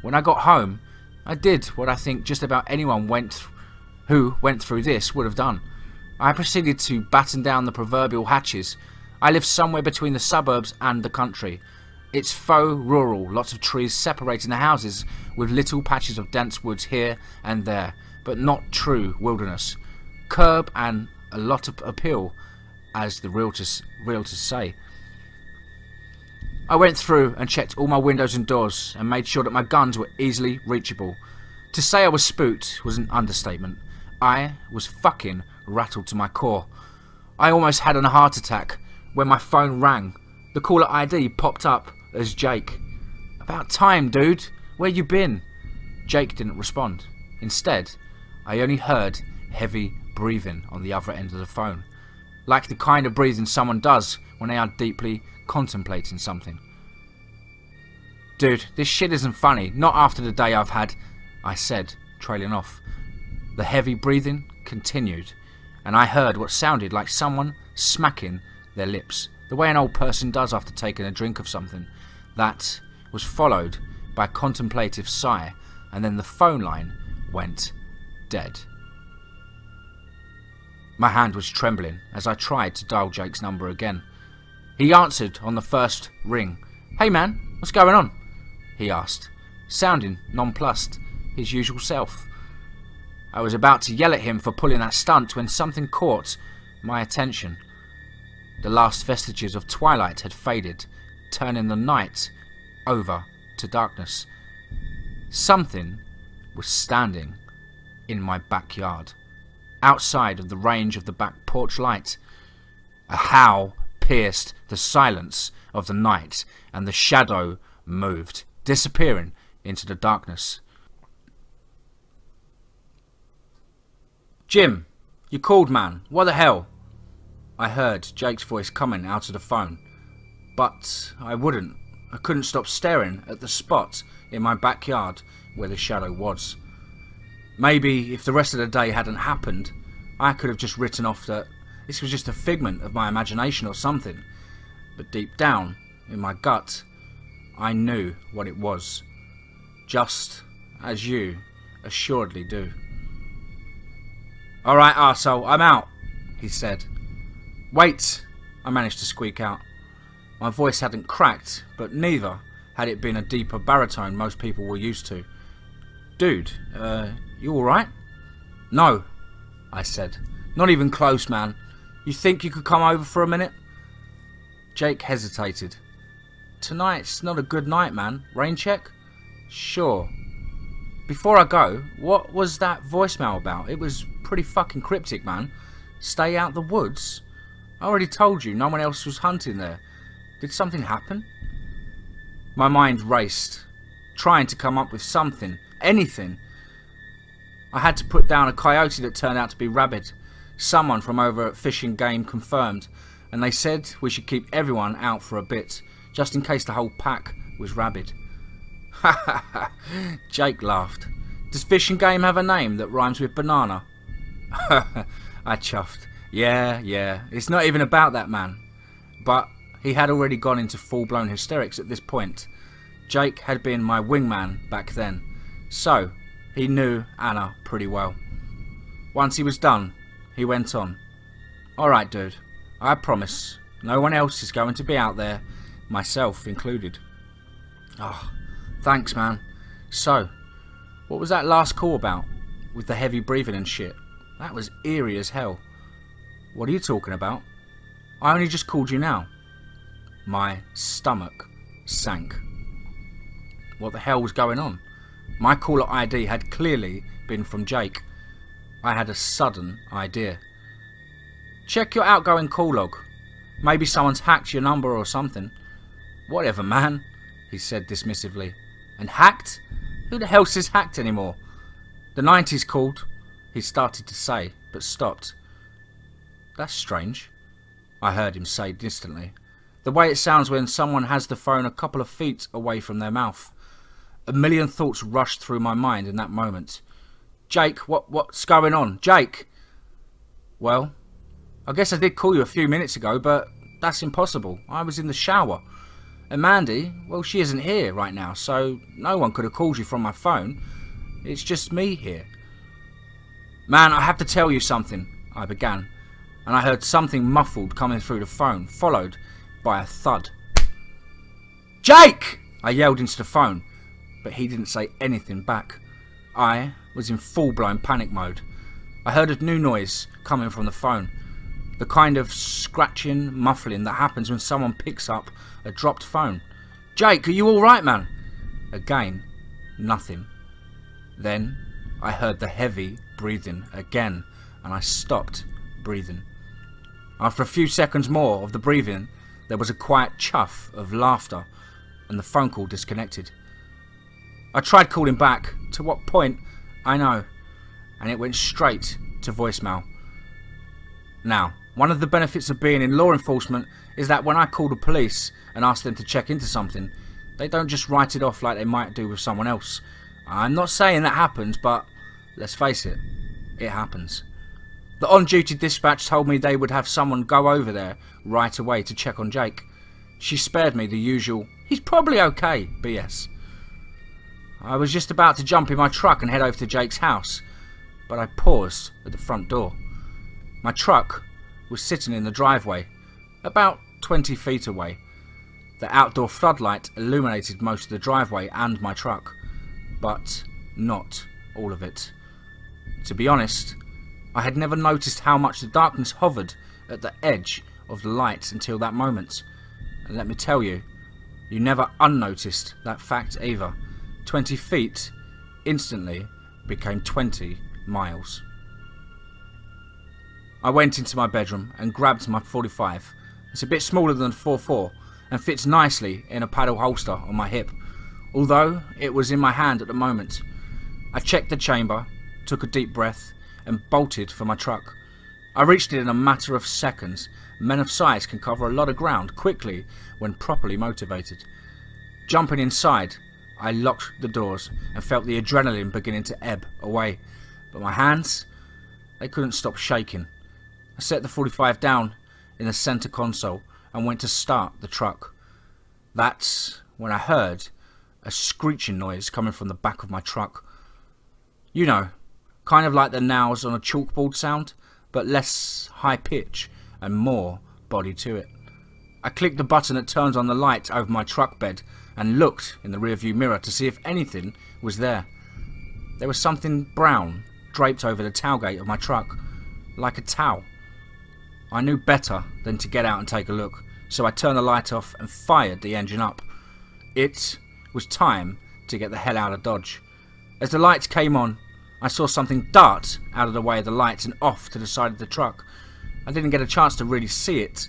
When I got home, I did what I think just about anyone who went through this would have done. I proceeded to batten down the proverbial hatches. I live somewhere between the suburbs and the country. It's faux rural, lots of trees separating the houses with little patches of dense woods here and there, but not true wilderness. Curb and a lot of appeal, as the realtors say. I went through and checked all my windows and doors and made sure that my guns were easily reachable. To say I was spooked was an understatement. I was fucking rattled to my core. I almost had a heart attack when my phone rang. The caller ID popped up as Jake. About time, dude. Where you been? Jake didn't respond. Instead, I only heard heavy breathing on the other end of the phone, like the kind of breathing someone does when they are deeply contemplating something. Dude, this shit isn't funny, not after the day I've had, I said, trailing off. The heavy breathing continued, and I heard what sounded like someone smacking their lips, the way an old person does after taking a drink of something. That was followed by a contemplative sigh, and then the phone line went dead. My hand was trembling as I tried to dial Jake's number again. He answered on the first ring. Hey man, what's going on? He asked, sounding nonplussed, his usual self. I was about to yell at him for pulling that stunt when something caught my attention. The last vestiges of twilight had faded, turning the night over to darkness. Something was standing in my backyard, outside of the range of the back porch light. A howl pierced the silence of the night, and the shadow moved, disappearing into the darkness. Jim, you called, man. What the hell? I heard Jake's voice coming out of the phone, but I wouldn't. I couldn't stop staring at the spot in my backyard where the shadow was. Maybe if the rest of the day hadn't happened, I could have just written off that this was just a figment of my imagination or something. But deep down, in my gut, I knew what it was. Just as you assuredly do. Alright, arsehole, I'm out, he said. Wait, I managed to squeak out. My voice hadn't cracked, but neither had it been a deeper baritone most people were used to. Dude, you alright? No, I said. Not even close, man. You think you could come over for a minute? Jake hesitated. Tonight's not a good night, man. Rain check? Sure. Before I go, what was that voicemail about? It was pretty fucking cryptic, man. Stay out the woods? I already told you no one else was hunting there. Did something happen? My mind raced, trying to come up with something, anything. I had to put down a coyote that turned out to be rabid. Someone from over at Fish and Game confirmed, and they said we should keep everyone out for a bit, just in case the whole pack was rabid. Ha ha ha, Jake laughed. Does Fish and Game have a name that rhymes with banana? I chuffed. Yeah, it's not even about that man. But he had already gone into full-blown hysterics at this point. Jake had been my wingman back then, so he knew Anna pretty well. Once he was done, he went on. Alright, dude, I promise No one else is going to be out there, myself included. Oh, thanks, man. So, what was that last call about? With the heavy breathing and shit? That was eerie as hell. What are you talking about? I only just called you now. My stomach sank. What the hell was going on? My caller ID had clearly been from Jake. I had a sudden idea. Check your outgoing call log. Maybe someone's hacked your number or something. Whatever, man, he said dismissively. And hacked? Who the hell says hacked anymore? The 90s called, he started to say, but stopped. That's strange, I heard him say distantly. The way it sounds when someone has the phone a couple of feet away from their mouth. A million thoughts rushed through my mind in that moment. Jake, what's going on? Jake! Well, I guess I did call you a few minutes ago, but that's impossible. I was in the shower. And Mandy, well, she isn't here right now, so no one could have called you from my phone. It's just me here. Man, I have to tell you something, I began, and I heard something muffled coming through the phone, followed by a thud. Jake! I yelled into the phone, but he didn't say anything back. I was in full-blown panic mode. I heard a new noise coming from the phone. The kind of scratching, muffling that happens when someone picks up a dropped phone. Jake, are you alright, man? Again, nothing. Then I heard the heavy breathing again, and I stopped breathing. After a few seconds more of the breathing, there was a quiet chuff of laughter, and the phone call disconnected. I tried calling back, to what point, I know, and it went straight to voicemail. Now, one of the benefits of being in law enforcement is that when I call the police and ask them to check into something, they don't just write it off like they might do with someone else. I'm not saying that happens, but let's face it, it happens. The on-duty dispatch told me they would have someone go over there right away to check on Jake. She spared me the usual, he's probably okay, BS. I was just about to jump in my truck and head over to Jake's house, but I paused at the front door. My truck was sitting in the driveway, about 20 feet away. The outdoor floodlight illuminated most of the driveway and my truck, but not all of it. To be honest, I had never noticed how much the darkness hovered at the edge of the light until that moment. And let me tell you, you never unnoticed that fact either. 20 feet instantly became 20 miles. I went into my bedroom and grabbed my .45. It's a bit smaller than 4.4 and fits nicely in a paddle holster on my hip, although it was in my hand at the moment. I checked the chamber, took a deep breath, and bolted for my truck. I reached it in a matter of seconds. Men of size can cover a lot of ground quickly when properly motivated. Jumping inside, I locked the doors and felt the adrenaline beginning to ebb away, but my hands, they couldn't stop shaking. I set the .45 down in the centre console and went to start the truck. That's when I heard a screeching noise coming from the back of my truck. You know, kind of like the nails on a chalkboard sound, but less high pitch and more body to it. I clicked the button that turns on the light over my truck bed and looked in the rearview mirror to see if anything was there. There was something brown draped over the tailgate of my truck, like a towel. I knew better than to get out and take a look, so I turned the light off and fired the engine up. It was time to get the hell out of Dodge. As the lights came on, I saw something dart out of the way of the lights and off to the side of the truck. I didn't get a chance to really see it,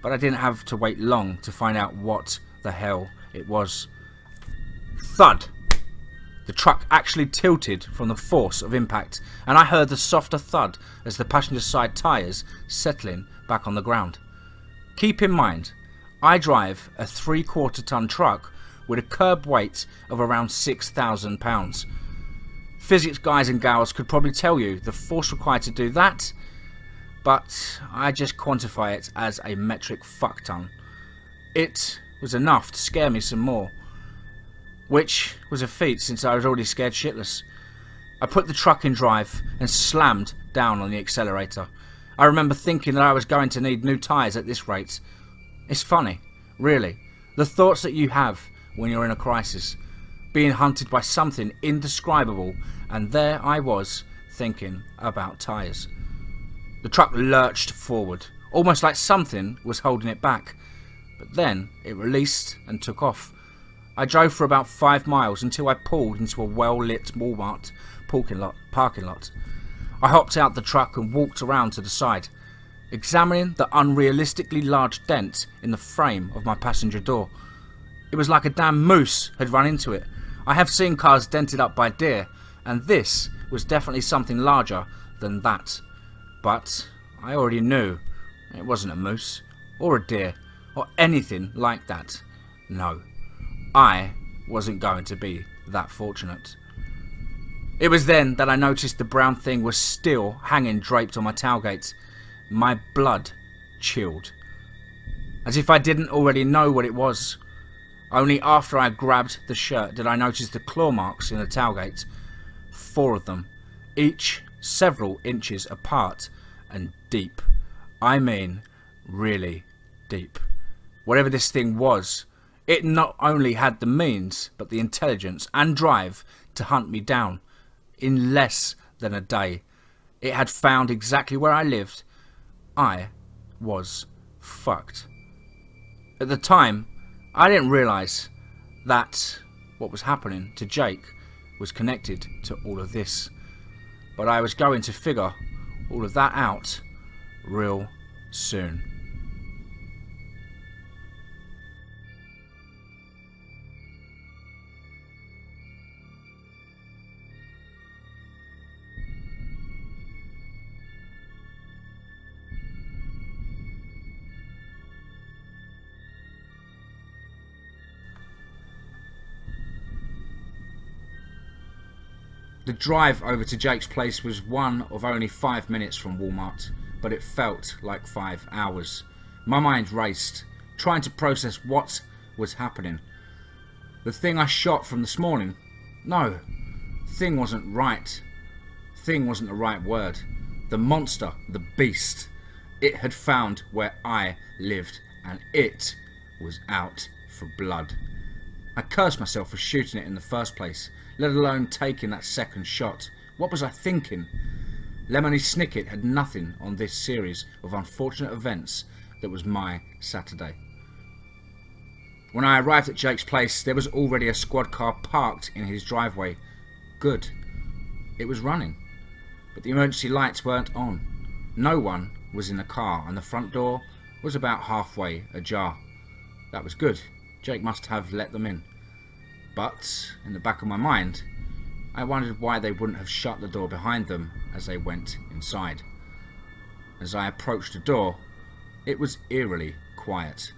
but I didn't have to wait long to find out what the hell it was. Thud! The truck actually tilted from the force of impact, and I heard the softer thud as the passenger side tyres settling back on the ground. Keep in mind, I drive a 3/4 ton truck with a curb weight of around 6,000 pounds. Physics guys and gals could probably tell you the force required to do that, but I just quantify it as a metric fuck ton. It was enough to scare me some more, which was a feat since I was already scared shitless. I put the truck in drive and slammed down on the accelerator. I remember thinking that I was going to need new tyres at this rate. It's funny, really, the thoughts that you have when you're in a crisis, being hunted by something indescribable, and there I was, thinking about tyres. The truck lurched forward, almost like something was holding it back, but then it released and took off. I drove for about 5 miles until I pulled into a well-lit Walmart parking lot. I hopped out the truck and walked around to the side, examining the unrealistically large dent in the frame of my passenger door. It was like a damn moose had run into it. I have seen cars dented up by deer, and this was definitely something larger than that. But I already knew it wasn't a moose, or a deer, or anything like that. No, I wasn't going to be that fortunate. It was then that I noticed the brown thing was still hanging draped on my tailgate. My blood chilled. As if I didn't already know what it was. Only after I grabbed the shirt did I notice the claw marks in the tailgate. 4 of them, each several inches apart and deep. I mean, really deep. Whatever this thing was, it not only had the means, but the intelligence and drive to hunt me down. In less than a day, it had found exactly where I lived. I was fucked. At the time, I didn't realise that what was happening to Jake was connected to all of this. But I was going to figure all of that out real soon. The drive over to Jake's place was one of only 5 minutes from Walmart, but it felt like 5 hours. My mind raced, trying to process what was happening. The thing I shot from this morning? No, thing wasn't right. Thing wasn't the right word. The monster, the beast. It had found where I lived, and it was out for blood. I cursed myself for shooting it in the first place, let alone taking that second shot. What was I thinking? Lemony Snicket had nothing on this series of unfortunate events that was my Saturday. When I arrived at Jake's place, there was already a squad car parked in his driveway. Good. It was running, but the emergency lights weren't on. No one was in the car, and the front door was about halfway ajar. That was good. Jake must have let them in. But, in the back of my mind, I wondered why they wouldn't have shut the door behind them as they went inside. As I approached the door, it was eerily quiet,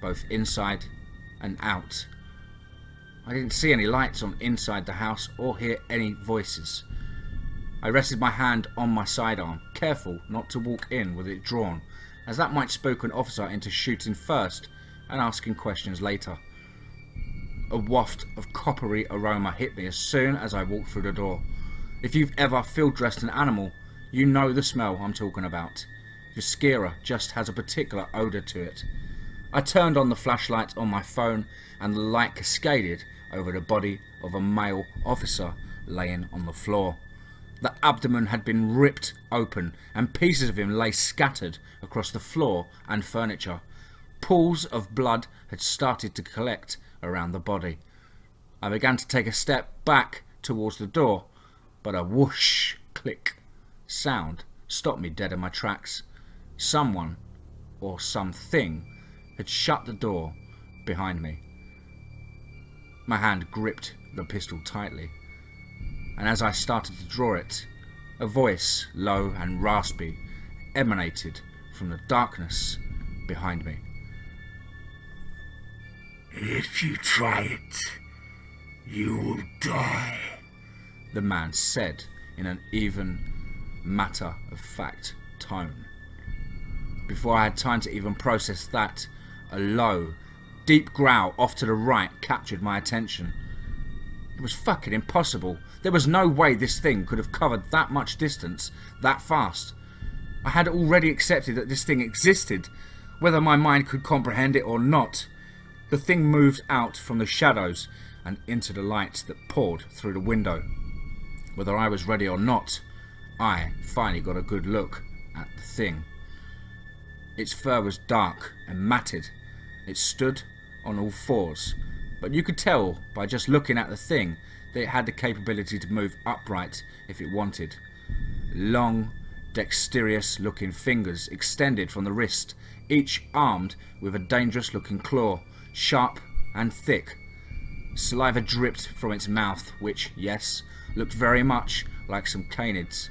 both inside and out. I didn't see any lights on inside the house or hear any voices. I rested my hand on my sidearm, careful not to walk in with it drawn, as that might spook an officer into shooting first and asking questions later. A waft of coppery aroma hit me as soon as I walked through the door. If you've ever field dressed an animal, you know the smell I'm talking about. Your skeerer just has a particular odour to it. I turned on the flashlight on my phone and the light cascaded over the body of a male officer laying on the floor. The abdomen had been ripped open and pieces of him lay scattered across the floor and furniture. Pools of blood had started to collect around the body. I began to take a step back towards the door, but a whoosh, click sound stopped me dead in my tracks. Someone, or something, had shut the door behind me. My hand gripped the pistol tightly, and as I started to draw it, a voice, low and raspy, emanated from the darkness behind me. "If you try it, you will die," the man said in an even, matter-of-fact tone. Before I had time to even process that, a low, deep growl off to the right captured my attention. It was fucking impossible. There was no way this thing could have covered that much distance that fast. I had already accepted that this thing existed. whether my mind could comprehend it or not. The thing moved out from the shadows and into the light that poured through the window. Whether I was ready or not, I finally got a good look at the thing. Its fur was dark and matted. It stood on all fours, but you could tell by just looking at the thing that it had the capability to move upright if it wanted. Long, dexterous looking fingers extended from the wrist, each armed with a dangerous looking claw, sharp and thick. Saliva dripped from its mouth, which, yes, looked very much like some canids.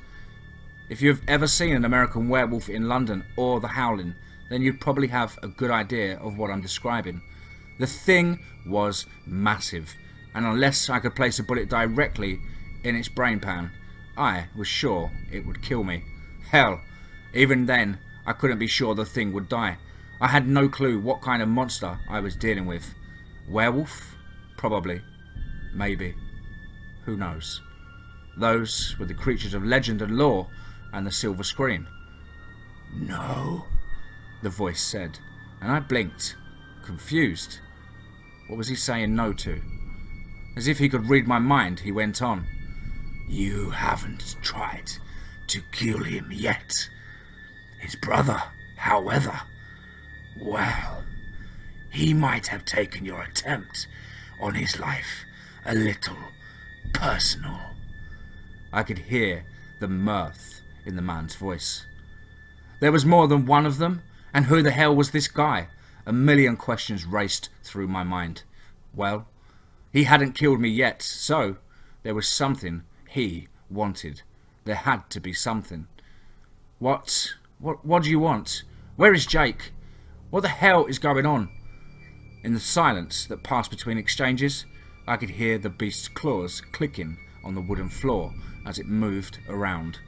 If you've ever seen an American Werewolf in London or The Howling, then you'd probably have a good idea of what I'm describing. The thing was massive, and unless I could place a bullet directly in its brain pan, I was sure it would kill me. Hell, even then, I couldn't be sure the thing would die. I had no clue what kind of monster I was dealing with. Werewolf? Probably. Maybe. Who knows? Those were the creatures of legend and lore and the silver screen. No, the voice said, and I blinked, confused. What was he saying no to? As if he could read my mind, he went on. You haven't tried to kill him yet. His brother, however, well, he might have taken your attempt on his life a little personal. I could hear the mirth in the man's voice. There was more than one of them, and who the hell was this guy? A million questions raced through my mind. Well, he hadn't killed me yet, so there was something he wanted. There had to be something. What do you want? Where is Jake? What the hell is going on? In the silence that passed between exchanges, I could hear the beast's claws clicking on the wooden floor as it moved around.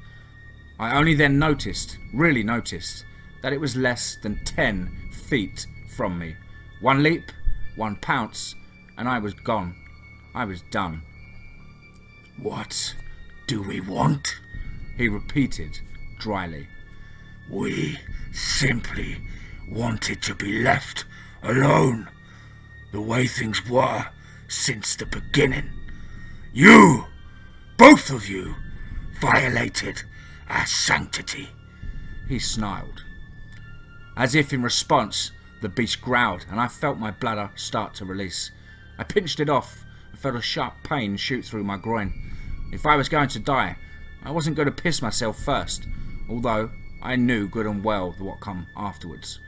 I only then noticed, really noticed, that it was less than 10 feet from me. One leap, one pounce, and I was gone. I was done. What do we want? He repeated dryly. We simply wanted to be left alone, the way things were since the beginning. You, both of you, violated our sanctity, he snarled. As if in response, the beast growled, and I felt my bladder start to release. I pinched it off and felt a sharp pain shoot through my groin. If I was going to die, I wasn't going to piss myself first, although I knew good and well what come afterwards.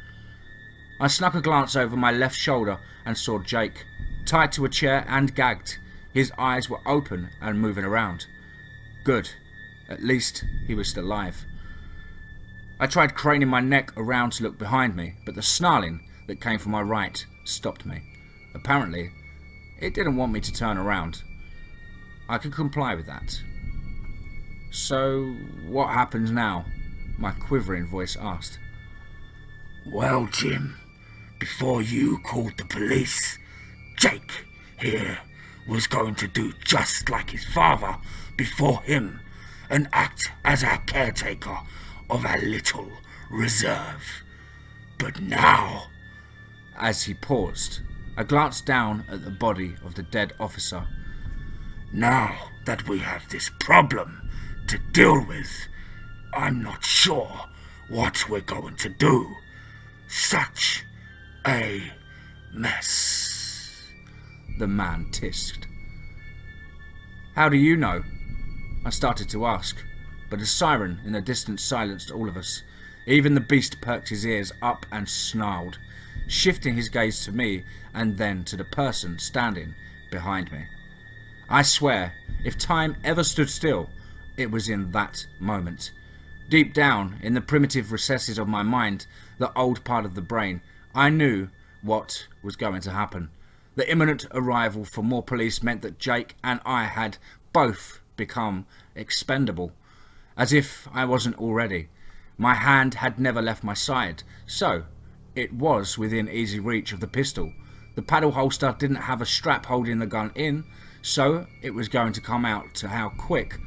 I snuck a glance over my left shoulder and saw Jake, tied to a chair and gagged. His eyes were open and moving around. Good. At least he was still alive. I tried craning my neck around to look behind me, but the snarling that came from my right stopped me. Apparently, it didn't want me to turn around. I could comply with that. So, what happens now? My quivering voice asked. Well, Jim, before you called the police, Jake here was going to do just like his father before him and act as our caretaker of our little reserve. But now... As he paused, I glanced down at the body of the dead officer. Now that we have this problem to deal with, I'm not sure what we're going to do. Such a mess, the man tisked. How do you know? I started to ask, but a siren in the distance silenced all of us. Even the beast perked his ears up and snarled, shifting his gaze to me and then to the person standing behind me. I swear, if time ever stood still, it was in that moment. Deep down, in the primitive recesses of my mind, the old part of the brain, I knew what was going to happen. The imminent arrival for more police meant that Jake and I had both become expendable. As if I wasn't already. My hand had never left my side, so it was within easy reach of the pistol. The paddle holster didn't have a strap holding the gun in, so it was going to come out to how quick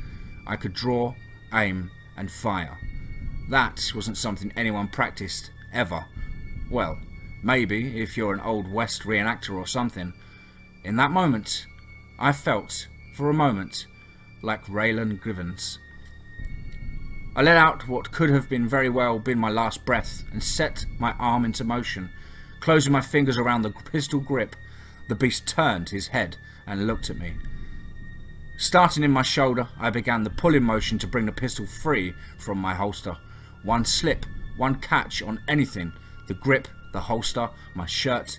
I could draw, aim and fire. That wasn't something anyone practiced, ever. Well, maybe if you're an Old West reenactor or something. In that moment, I felt, for a moment, like Raylan Givens. I let out what could have been very well been my last breath and set my arm into motion. Closing my fingers around the pistol grip, the beast turned his head and looked at me. Starting in my shoulder, I began the pulling motion to bring the pistol free from my holster. One slip, one catch on anything, the grip, the holster, my shirt,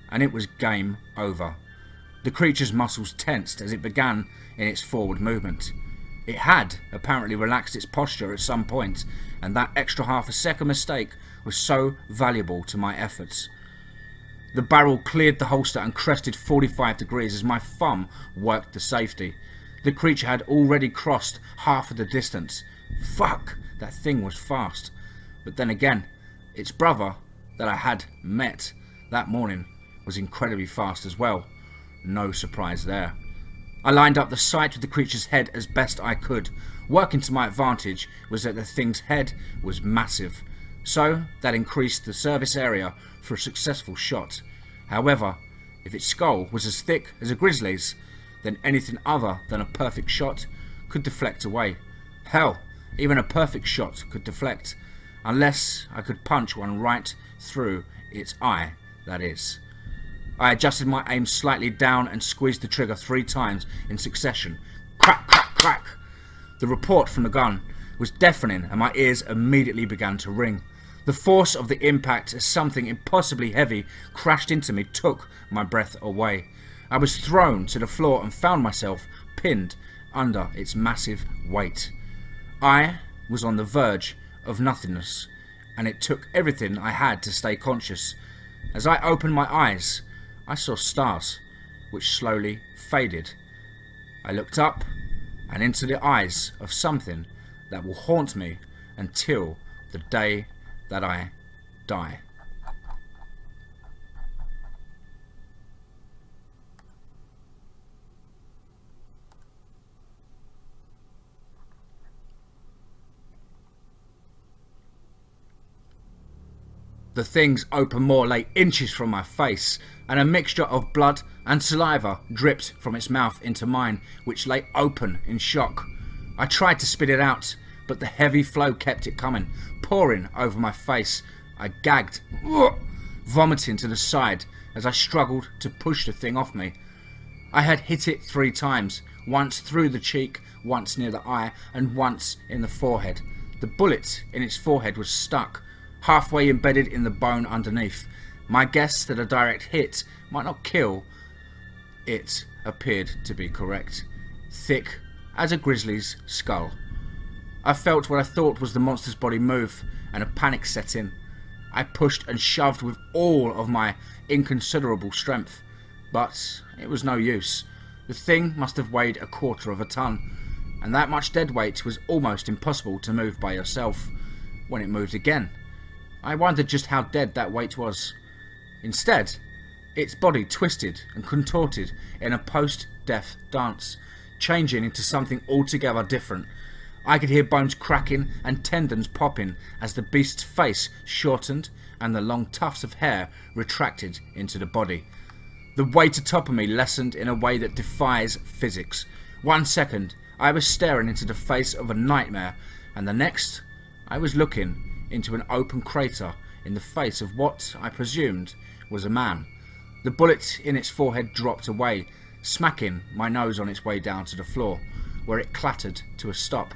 and it was game over. The creature's muscles tensed as it began in its forward movement. It had apparently relaxed its posture at some point, and that extra half a second mistake was so valuable to my efforts. The barrel cleared the holster and crested 45 degrees as my thumb worked the safety. The creature had already crossed half of the distance. Fuck, that thing was fast. But then again, its brother that I had met that morning was incredibly fast as well. No surprise there. I lined up the sight with the creature's head as best I could. Working to my advantage was that the thing's head was massive, so that increased the service area for a successful shot. However, if its skull was as thick as a grizzly's, then anything other than a perfect shot could deflect away. Hell, even a perfect shot could deflect, unless I could punch one right through its eye, that is. I adjusted my aim slightly down and squeezed the trigger 3 times in succession. Crack, crack, crack! The report from the gun was deafening and my ears immediately began to ring. The force of the impact as something impossibly heavy crashed into me took my breath away. I was thrown to the floor and found myself pinned under its massive weight. I was on the verge of nothingness, and it took everything I had to stay conscious. As I opened my eyes, I saw stars, which slowly faded. I looked up and into the eyes of something that will haunt me until the day that I die. The thing's open maw lay inches from my face, and a mixture of blood and saliva dripped from its mouth into mine, which lay open in shock. I tried to spit it out, but the heavy flow kept it coming, pouring over my face. I gagged, vomiting to the side as I struggled to push the thing off me. I had hit it 3 times, once through the cheek, once near the eye, and once in the forehead. The bullet in its forehead was stuck, halfway embedded in the bone underneath. My guess that a direct hit might not kill it appeared to be correct. Thick as a grizzly's skull. I felt what I thought was the monster's body move, and a panic set in. I pushed and shoved with all of my inconsiderable strength, but it was no use. The thing must have weighed 1/4 of a ton, and that much dead weight was almost impossible to move by yourself. When it moved again, I wondered just how dead that weight was. Instead, its body twisted and contorted in a post-death dance, changing into something altogether different. I could hear bones cracking and tendons popping as the beast's face shortened and the long tufts of hair retracted into the body. The weight atop of me lessened in a way that defies physics. 1 second, I was staring into the face of a nightmare, and the next, I was looking into an open crater in the face of what I presumed was a man. The bullet in its forehead dropped away, smacking my nose on its way down to the floor, where it clattered to a stop.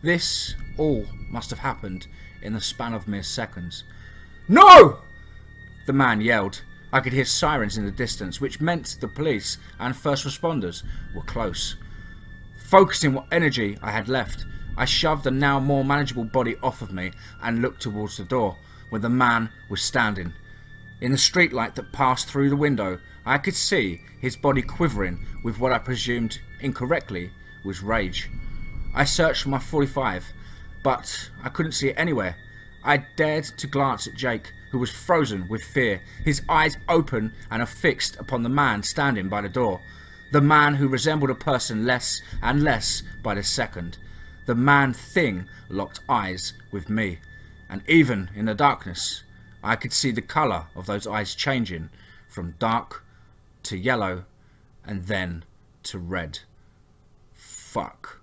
This all must have happened in the span of mere seconds. "No!" the man yelled. I could hear sirens in the distance, which meant the police and first responders were close. Focusing what energy I had left, I shoved the now more manageable body off of me and looked towards the door, where the man was standing. In the streetlight that passed through the window, I could see his body quivering with what I presumed incorrectly was rage. I searched for my .45, but I couldn't see it anywhere. I dared to glance at Jake, who was frozen with fear, his eyes open and affixed upon the man standing by the door. The man who resembled a person less and less by the second. The man-thing locked eyes with me, and even in the darkness, I could see the colour of those eyes changing from dark to yellow and then to red. Fuck.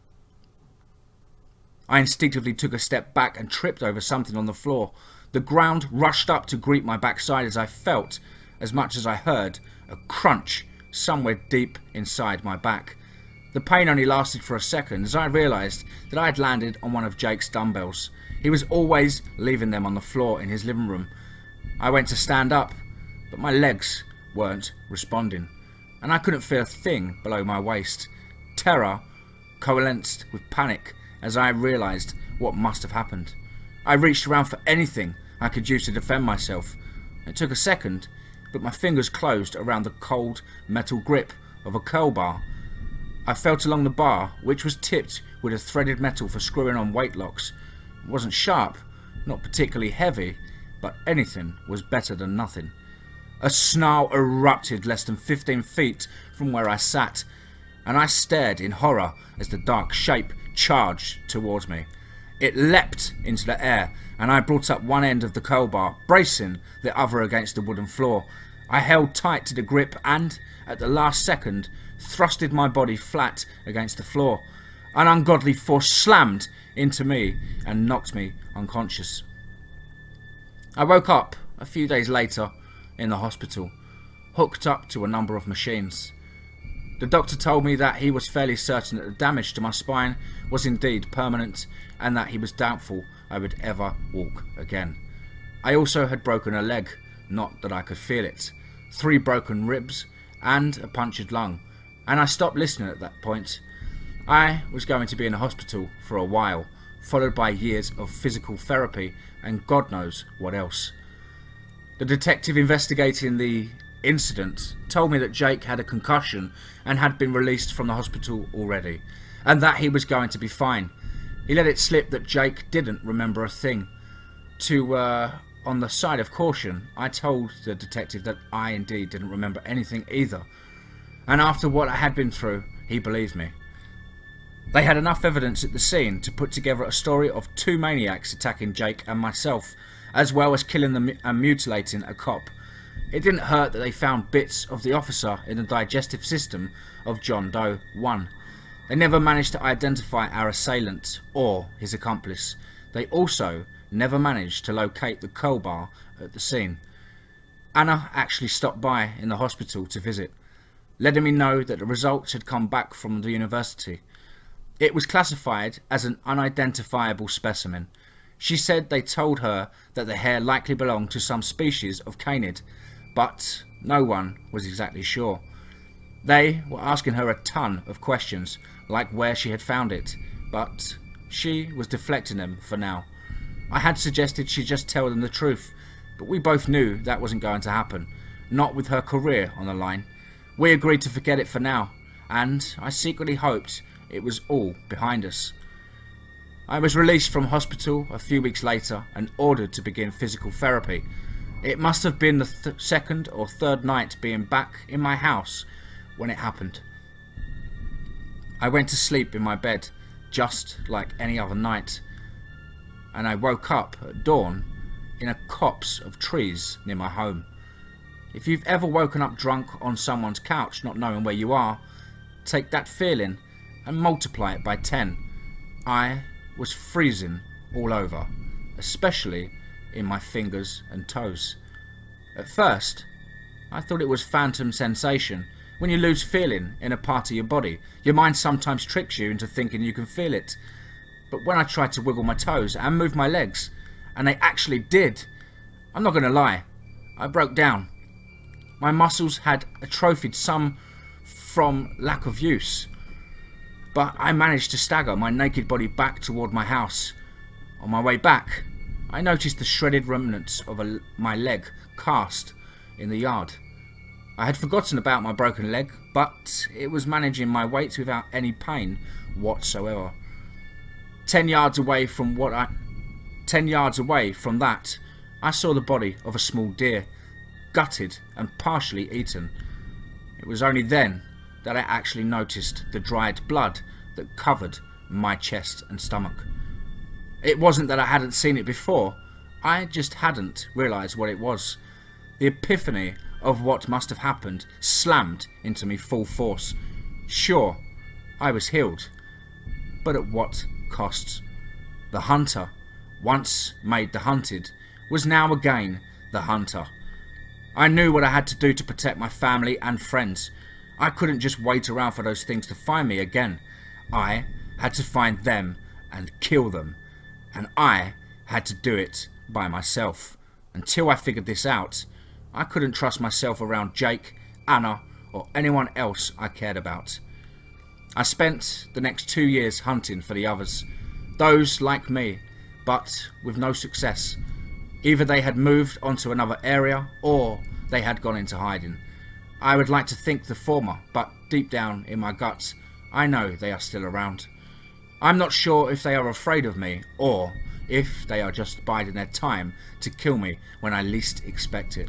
I instinctively took a step back and tripped over something on the floor. The ground rushed up to greet my backside as I felt, as much as I heard, a crunch somewhere deep inside my back. The pain only lasted for a second as I realised that I had landed on one of Jake's dumbbells. He was always leaving them on the floor in his living room. I went to stand up, but my legs weren't responding, and I couldn't feel a thing below my waist. Terror coalesced with panic as I realised what must have happened. I reached around for anything I could use to defend myself. It took a second, but my fingers closed around the cold metal grip of a curl bar. I felt along the bar, which was tipped with a threaded metal for screwing on weight locks. It wasn't sharp, not particularly heavy, but anything was better than nothing. A snarl erupted less than 15 feet from where I sat, and I stared in horror as the dark shape charged towards me. It leapt into the air, and I brought up one end of the curl bar, bracing the other against the wooden floor. I held tight to the grip and, at the last second, thrusted my body flat against the floor. An ungodly force slammed into me and knocked me unconscious. I woke up a few days later in the hospital, hooked up to a number of machines. The doctor told me that he was fairly certain that the damage to my spine was indeed permanent and that he was doubtful I would ever walk again. I also had broken a leg, not that I could feel it, 3 broken ribs and a punctured lung, and I stopped listening at that point. I was going to be in the hospital for a while, followed by years of physical therapy and God knows what else. The detective investigating the incident told me that Jake had a concussion and had been released from the hospital already, and that he was going to be fine. He let it slip that Jake didn't remember a thing. On the side of caution, I told the detective that I indeed didn't remember anything either, and after what I had been through, he believed me. They had enough evidence at the scene to put together a story of 2 maniacs attacking Jake and myself, as well as killing and mutilating a cop. It didn't hurt that they found bits of the officer in the digestive system of John Doe 1. They never managed to identify our assailant or his accomplice. They also never managed to locate the curl bar at the scene. Anna actually stopped by in the hospital to visit, letting me know that the results had come back from the university. It was classified as an unidentifiable specimen. She said they told her that the hair likely belonged to some species of canid, but no one was exactly sure. They were asking her a ton of questions, like where she had found it, but she was deflecting them for now. I had suggested she just tell them the truth, but we both knew that wasn't going to happen, not with her career on the line. We agreed to forget it for now, and I secretly hoped it was all behind us. I was released from hospital a few weeks later and ordered to begin physical therapy. It must have been the second or third night being back in my house when it happened. I went to sleep in my bed just like any other night, and I woke up at dawn in a copse of trees near my home. If you've ever woken up drunk on someone's couch not knowing where you are, take that feeling and multiply it by 10. I was freezing all over, especially in my fingers and toes. At first, I thought it was phantom sensation. When you lose feeling in a part of your body, your mind sometimes tricks you into thinking you can feel it. But when I tried to wiggle my toes and move my legs, and they actually did, I'm not going to lie, I broke down. My muscles had atrophied, some from lack of use, but I managed to stagger my naked body back toward my house. On my way back, I noticed the shredded remnants of my leg cast in the yard. I had forgotten about my broken leg, but it was managing my weight without any pain whatsoever. 10 yards away from that, I saw the body of a small deer, gutted and partially eaten. It was only then that I actually noticed the dried blood that covered my chest and stomach. It wasn't that I hadn't seen it before. I just hadn't realised what it was. The epiphany of what must have happened slammed into me full force. Sure, I was healed, but at what cost? The hunter, once made the hunted, was now again the hunter. I knew what I had to do to protect my family and friends. I couldn't just wait around for those things to find me again. I had to find them and kill them, and I had to do it by myself. Until I figured this out, I couldn't trust myself around Jake, Anna, or anyone else I cared about. I spent the next 2 years hunting for the others, those like me, but with no success. Either they had moved onto another area, or they had gone into hiding. I would like to think the former, but deep down in my guts, I know they are still around. I'm not sure if they are afraid of me, or if they are just biding their time to kill me when I least expect it.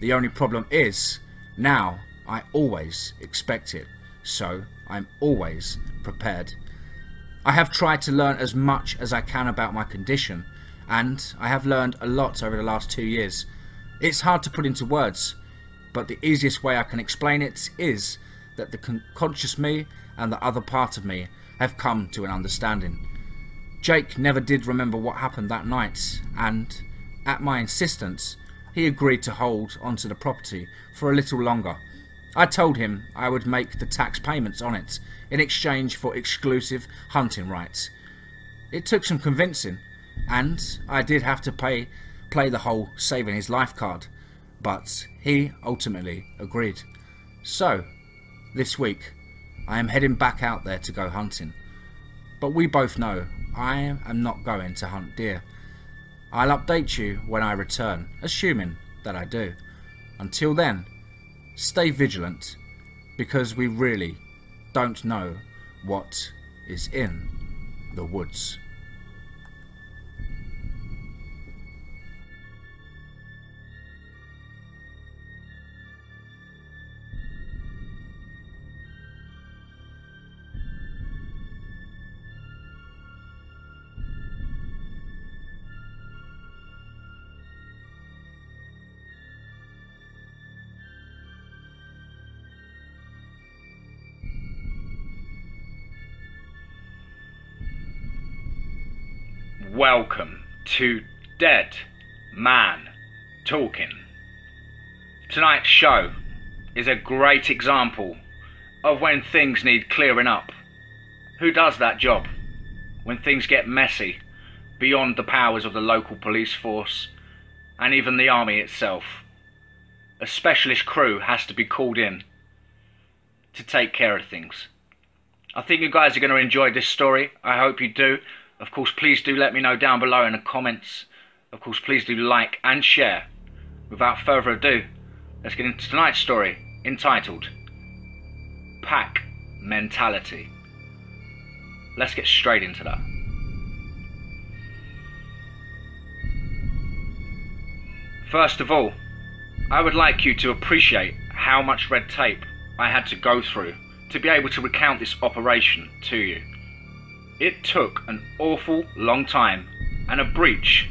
The only problem is, now I always expect it, so I'm always prepared. I have tried to learn as much as I can about my condition, and I have learned a lot over the last 2 years. It's hard to put into words, but the easiest way I can explain it is that the conscious me and the other part of me have come to an understanding. Jake never did remember what happened that night, and at my insistence, he agreed to hold onto the property for a little longer. I told him I would make the tax payments on it in exchange for exclusive hunting rights. It took some convincing, and I did have to play the whole saving his life card, but he ultimately agreed. So, this week, I am heading back out there to go hunting. But we both know I am not going to hunt deer. I'll update you when I return, assuming that I do. Until then, stay vigilant, because we really don't know what is in the woods. Welcome to Dead Man Talking. Tonight's show is a great example of when things need clearing up. Who does that job? When things get messy, beyond the powers of the local police force and even the army itself. A specialist crew has to be called in to take care of things. I think you guys are going to enjoy this story. I hope you do. Of course, please do let me know down below in the comments. Of course, please do like and share. Without further ado, let's get into tonight's story, entitled Pack Mentality. Let's get straight into that. First of all, I would like you to appreciate how much red tape I had to go through to be able to recount this operation to you. It took an awful long time and a breach,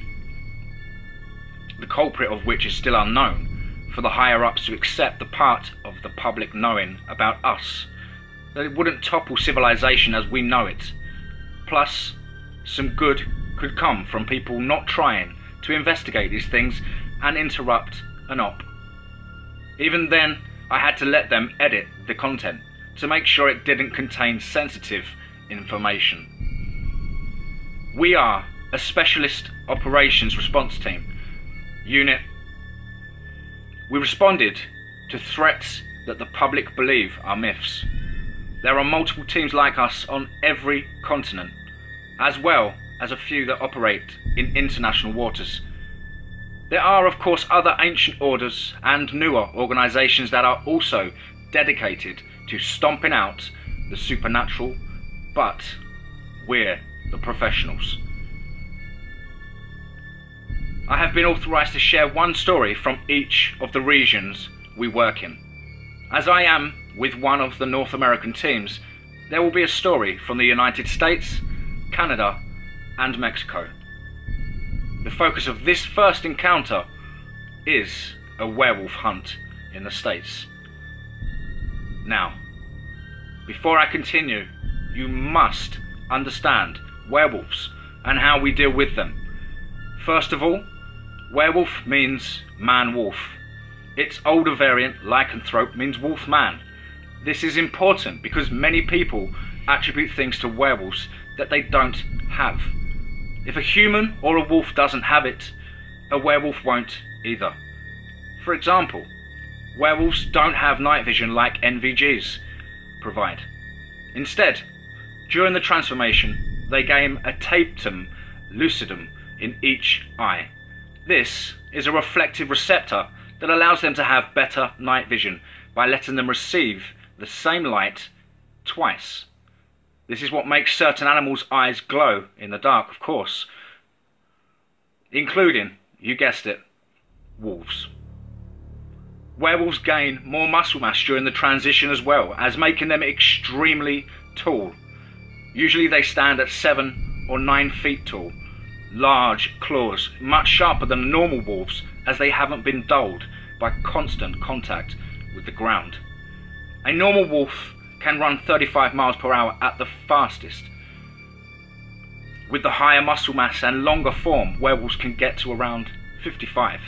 the culprit of which is still unknown, for the higher-ups to accept the part of the public knowing about us, that it wouldn't topple civilization as we know it. Plus, some good could come from people not trying to investigate these things and interrupt an op. Even then, I had to let them edit the content to make sure it didn't contain sensitive information. We are a specialist operations response team unit. We responded to threats that the public believe are myths. There are multiple teams like us on every continent, as well as a few that operate in international waters. There are, of course, other ancient orders and newer organizations that are also dedicated to stomping out the supernatural, but we're the professionals. I have been authorized to share one story from each of the regions we work in. As I am with one of the North American teams, there will be a story from the United States, Canada, and Mexico. The focus of this first encounter is a werewolf hunt in the States. Now, before I continue, you must understand werewolves and how we deal with them. First of all, werewolf means man-wolf. Its older variant, lycanthrope, means wolf-man. This is important because many people attribute things to werewolves that they don't have. If a human or a wolf doesn't have it, a werewolf won't either. For example, werewolves don't have night vision like NVGs provide. Instead, during the transformation, they gain a tapetum lucidum in each eye. This is a reflective receptor that allows them to have better night vision by letting them receive the same light twice. This is what makes certain animals' eyes glow in the dark, of course, including, you guessed it, wolves. Werewolves gain more muscle mass during the transition as well, as making them extremely tall. Usually they stand at 7 or 9 feet tall. Large claws, much sharper than normal wolves, as they haven't been dulled by constant contact with the ground. A normal wolf can run 35 miles per hour at the fastest. With the higher muscle mass and longer form, werewolves can get to around 55.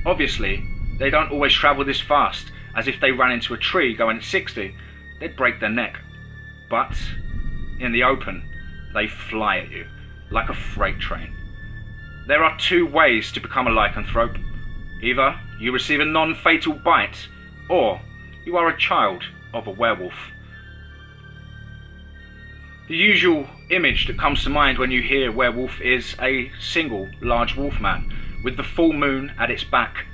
Obviously, they don't always travel this fast, as if they ran into a tree going at 60, they'd break their neck. But in the open, they fly at you like a freight train. There are two ways to become a lycanthrope. Either you receive a non-fatal bite, or you are a child of a werewolf. The usual image that comes to mind when you hear werewolf is a single large wolfman with the full moon at its back.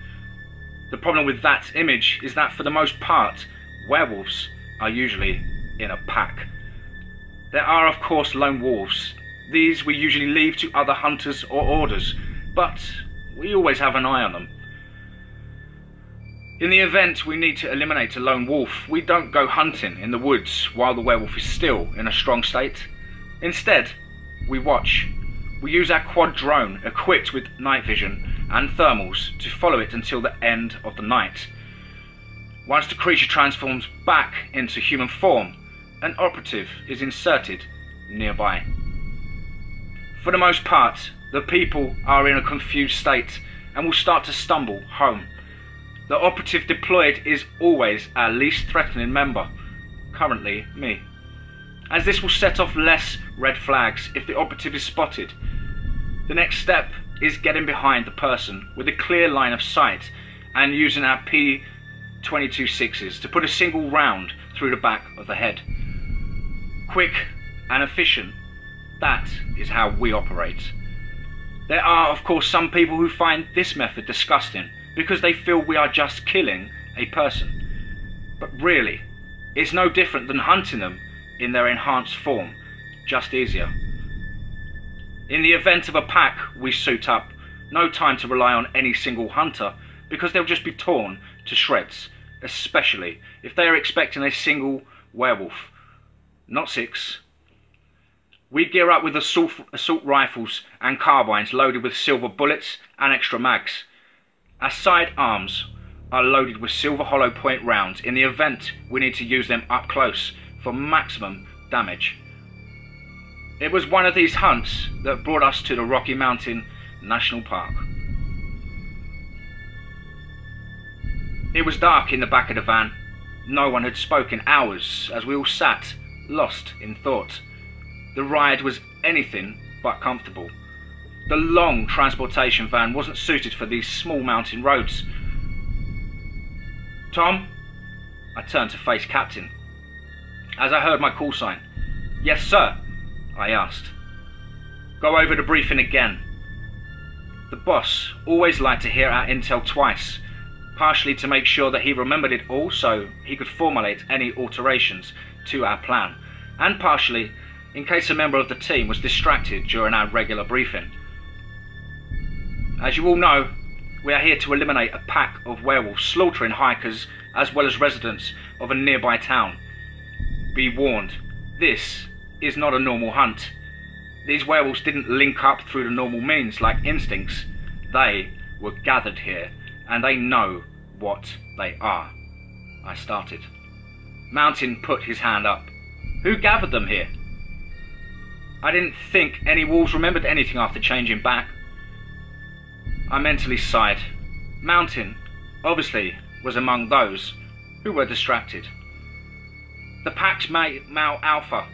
The problem with that image is that for the most part, werewolves are usually in a pack. There are of course lone wolves. These we usually leave to other hunters or orders, but we always have an eye on them. In the event we need to eliminate a lone wolf, we don't go hunting in the woods while the werewolf is still in a strong state. Instead, we watch. We use our quad drone equipped with night vision and thermals to follow it until the end of the night. Once the creature transforms back into human form, an operative is inserted nearby. For the most part, the people are in a confused state and will start to stumble home. The operative deployed is always our least threatening member, currently me, as this will set off less red flags if the operative is spotted. The next step is getting behind the person with a clear line of sight and using our P-22.6s to put a single round through the back of the head. Quick and efficient, that is how we operate. There are of course some people who find this method disgusting because they feel we are just killing a person. But really, it's no different than hunting them in their enhanced form, just easier. In the event of a pack, we suit up. No time to rely on any single hunter, because they'll just be torn to shreds, especially if they are expecting a single werewolf, not 6. We gear up with assault rifles and carbines loaded with silver bullets and extra mags. Our sidearms are loaded with silver hollow point rounds in the event we need to use them up close for maximum damage. It was one of these hunts that brought us to the Rocky Mountain National Park. It was dark in the back of the van. No one had spoken hours as we all sat, lost in thought. The ride was anything but comfortable. The long transportation van wasn't suited for these small mountain roads. Tom? I turned to face Captain as I heard my call sign. Yes, sir, I asked. Go over the briefing again. The boss always liked to hear our intel twice, partially to make sure that he remembered it all so he could formulate any alterations to our plan, and partially in case a member of the team was distracted during our regular briefing. As you all know, we are here to eliminate a pack of werewolves slaughtering hikers as well as residents of a nearby town. Be warned, this is not a normal hunt. These werewolves didn't link up through the normal means like instincts. They were gathered here, and they know what they are. I started. Mountain put his hand up. Who gathered them here? I didn't think any wolves remembered anything after changing back. I mentally sighed. Mountain, obviously, was among those who were distracted. The pack's male alpha.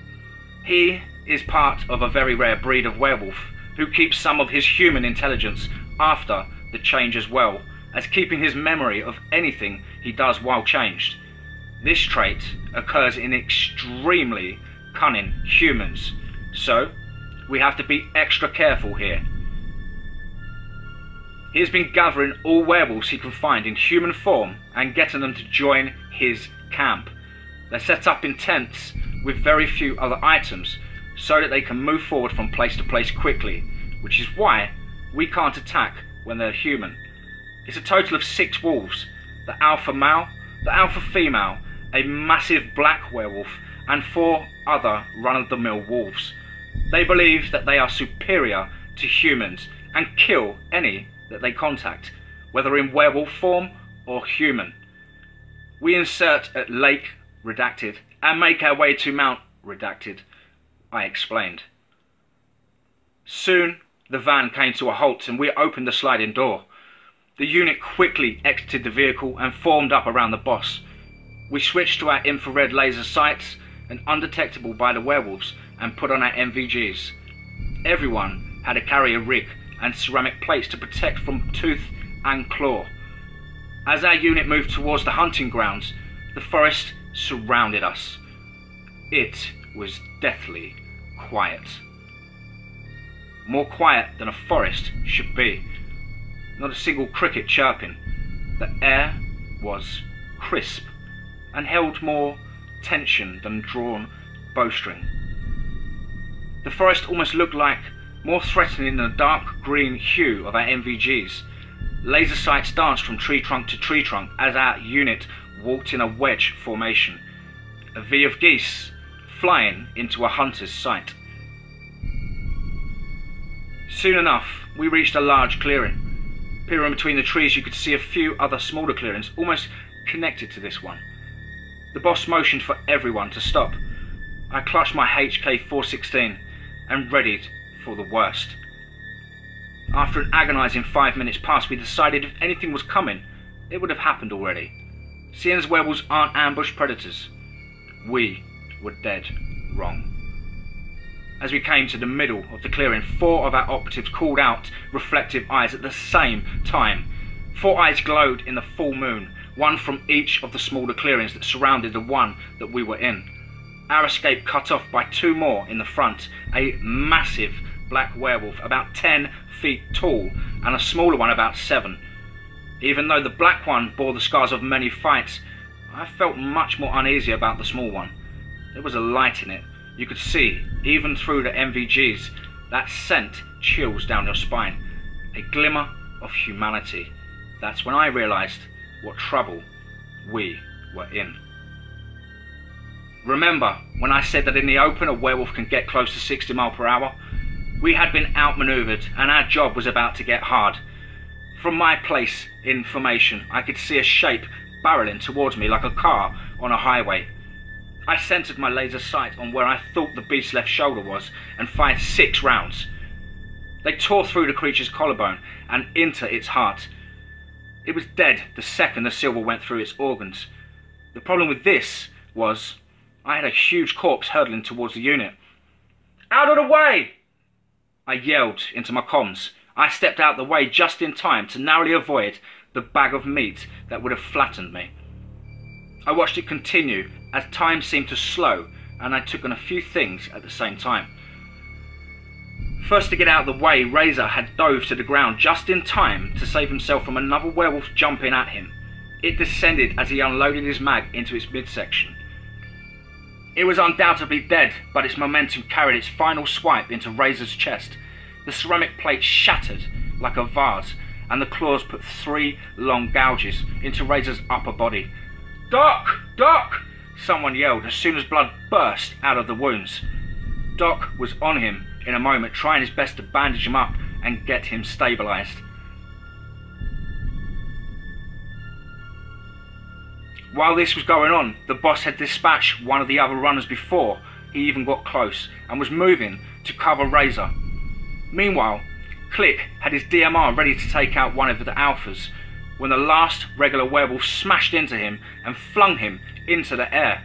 He is part of a very rare breed of werewolf who keeps some of his human intelligence after the change as well as keeping his memory of anything he does while changed. This trait occurs in extremely cunning humans, so we have to be extra careful here. He has been gathering all werewolves he can find in human form and getting them to join his camp. They're set up in tents with very few other items so that they can move forward from place to place quickly, which is why we can't attack when they're human. It's a total of 6 wolves, the alpha male, the alpha female, a massive black werewolf, and 4 other run-of-the-mill wolves. They believe that they are superior to humans and kill any that they contact, whether in werewolf form or human. We insert at Lake Redacted and make our way to Mount Redacted, I explained. Soon the van came to a halt and we opened the sliding door. The unit quickly exited the vehicle and formed up around the boss. We switched to our infrared laser sights and undetectable by the werewolves and put on our NVGs. Everyone had to carry a rig and ceramic plates to protect from tooth and claw. As our unit moved towards the hunting grounds, the forest surrounded us. It was deathly quiet. More quiet than a forest should be. Not a single cricket chirping. The air was crisp and held more tension than drawn bowstring. The forest almost looked like more threatening than the dark green hue of our NVGs. Laser sights danced from tree trunk to tree trunk as our unit walked in a wedge formation, a V of geese flying into a hunter's sight. Soon enough, we reached a large clearing. Peering between the trees, you could see a few other smaller clearings almost connected to this one. The boss motioned for everyone to stop. I clutched my HK-416 and readied for the worst. After an agonizing 5 minutes passed, we decided if anything was coming, it would have happened already. Seeing as werewolves aren't ambush predators, we were dead wrong. As we came to the middle of the clearing, 4 of our operatives called out reflective eyes at the same time. 4 eyes glowed in the full moon, one from each of the smaller clearings that surrounded the one that we were in. Our escape cut off by 2 more in the front, a massive black werewolf about 10 feet tall and a smaller one about 7. Even though the black one bore the scars of many fights, I felt much more uneasy about the small one. There was a light in it. You could see, even through the NVGs, that scent chills down your spine. A glimmer of humanity. That's when I realized what trouble we were in. Remember when I said that in the open a werewolf can get close to 60 miles per hour? We had been outmaneuvered and our job was about to get hard. From my place in formation, I could see a shape barreling towards me like a car on a highway. I centered my laser sight on where I thought the beast's left shoulder was and fired 6 rounds. They tore through the creature's collarbone and into its heart. It was dead the second the silver went through its organs. The problem with this was I had a huge corpse hurtling towards the unit. "Out of the way!" I yelled into my comms. I stepped out the way just in time to narrowly avoid the bag of meat that would have flattened me. I watched it continue as time seemed to slow and I took on a few things at the same time. First to get out of the way, Razor had dove to the ground just in time to save himself from another werewolf jumping at him. It descended as he unloaded his mag into its midsection. It was undoubtedly dead, but its momentum carried its final swipe into Razor's chest. The ceramic plate shattered like a vase, and the claws put 3 long gouges into Razor's upper body. "Doc! Doc!" someone yelled as soon as blood burst out of the wounds. Doc was on him in a moment, trying his best to bandage him up and get him stabilised. While this was going on, the boss had dispatched one of the other runners before he even got close and was moving to cover Razor. Meanwhile, Click had his DMR ready to take out one of the alphas when the last regular werewolf smashed into him and flung him into the air.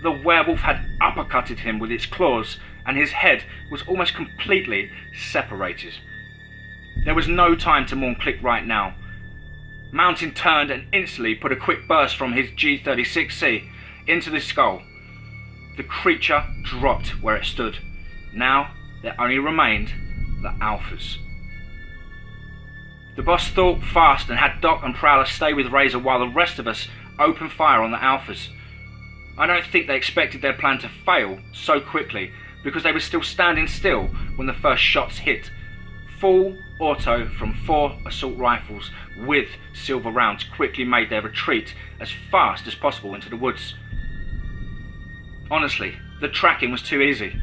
The werewolf had uppercutted him with its claws and his head was almost completely separated. There was no time to mourn Click right now. Mountain turned and instantly put a quick burst from his G36C into the skull. The creature dropped where it stood. Now there only remained the alphas. The boss thought fast and had Doc and Prowler stay with Razor while the rest of us opened fire on the alphas. I don't think they expected their plan to fail so quickly because they were still standing still when the first shots hit. Full auto from 4 assault rifles with silver rounds quickly made their retreat as fast as possible into the woods. Honestly, the tracking was too easy.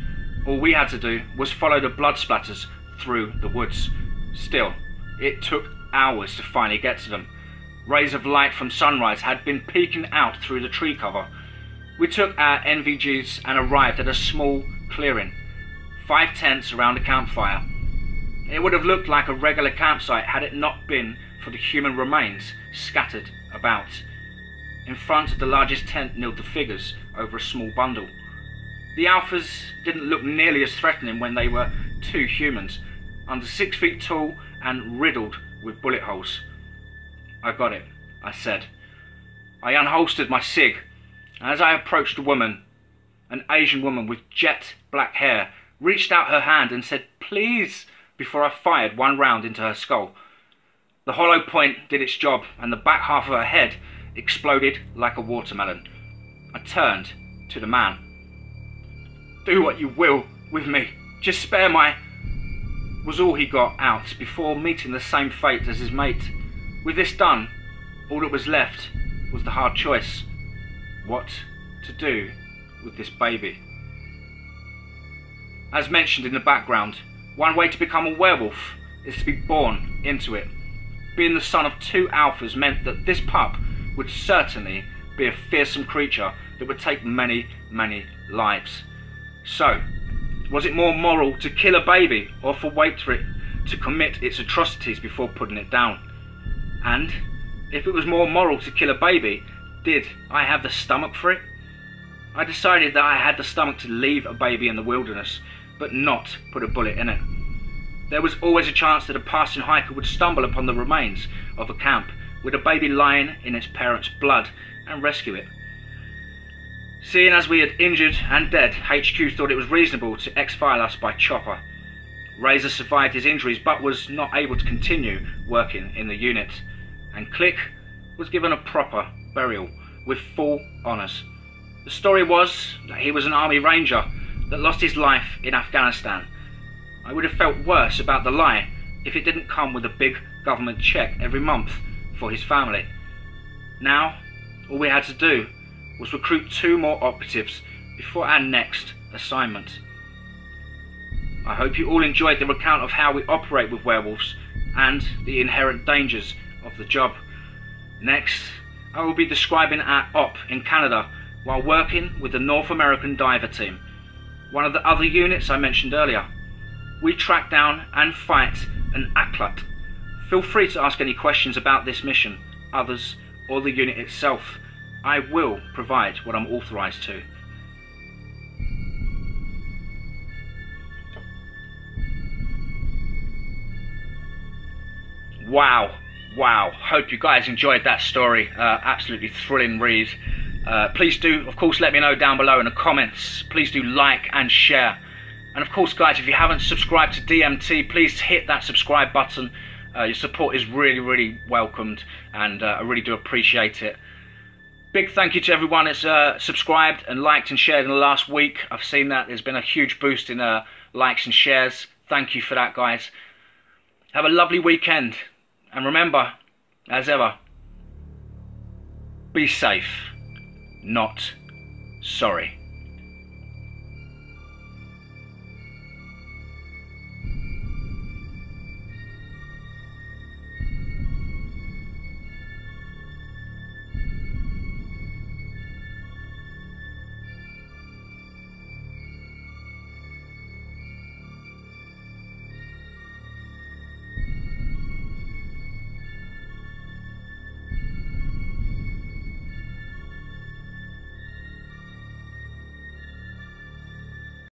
All we had to do was follow the blood splatters through the woods. Still, it took hours to finally get to them. Rays of light from sunrise had been peeking out through the tree cover. We took our NVGs and arrived at a small clearing. 5 tents around a campfire. It would have looked like a regular campsite had it not been for the human remains scattered about. In front of the largest tent kneeled the figures over a small bundle. The alphas didn't look nearly as threatening when they were 2 humans, under 6 feet tall and riddled with bullet holes. "I got it," I said. I unholstered my SIG, and as I approached the woman, an Asian woman with jet black hair reached out her hand and said "please" before I fired 1 round into her skull. The hollow point did its job and the back half of her head exploded like a watermelon. I turned to the man. "Do what you will with me, just spare my..." was all he got out before meeting the same fate as his mate. With this done, all that was left was the hard choice. What to do with this baby? As mentioned in the background, one way to become a werewolf is to be born into it. Being the son of 2 alphas meant that this pup would certainly be a fearsome creature that would take many, many lives. So, was it more moral to kill a baby or for wait for it to commit its atrocities before putting it down? And if it was more moral to kill a baby, did I have the stomach for it? I decided that I had the stomach to leave a baby in the wilderness, but not put a bullet in it. There was always a chance that a passing hiker would stumble upon the remains of a camp with a baby lying in its parents' blood and rescue it. Seeing as we had injured and dead, HQ thought it was reasonable to exfile us by chopper. Razor survived his injuries but was not able to continue working in the unit, and Click was given a proper burial with full honours. The story was that he was an army ranger that lost his life in Afghanistan. I would have felt worse about the lie if it didn't come with a big government check every month for his family. Now, all we had to do was recruit 2 more operatives before our next assignment. I hope you all enjoyed the recount of how we operate with werewolves and the inherent dangers of the job. Next, I will be describing our op in Canada while working with the North American diver team, one of the other units I mentioned earlier. We track down and fight an Aklat. Feel free to ask any questions about this mission, others, or the unit itself. I will provide what I'm authorised to. Wow, hope you guys enjoyed that story. Absolutely thrilling read. Please do, of course, let me know down below in the comments. Please do like and share. And of course, guys, if you haven't subscribed to DMT, please hit that subscribe button. Your support is really, really welcomed, and I really do appreciate it. Big thank you to everyone that's subscribed and liked and shared in the last week. I've seen that there's been a huge boost in likes and shares. Thank you for that, guys. Have a lovely weekend. And remember, as ever, be safe, not sorry.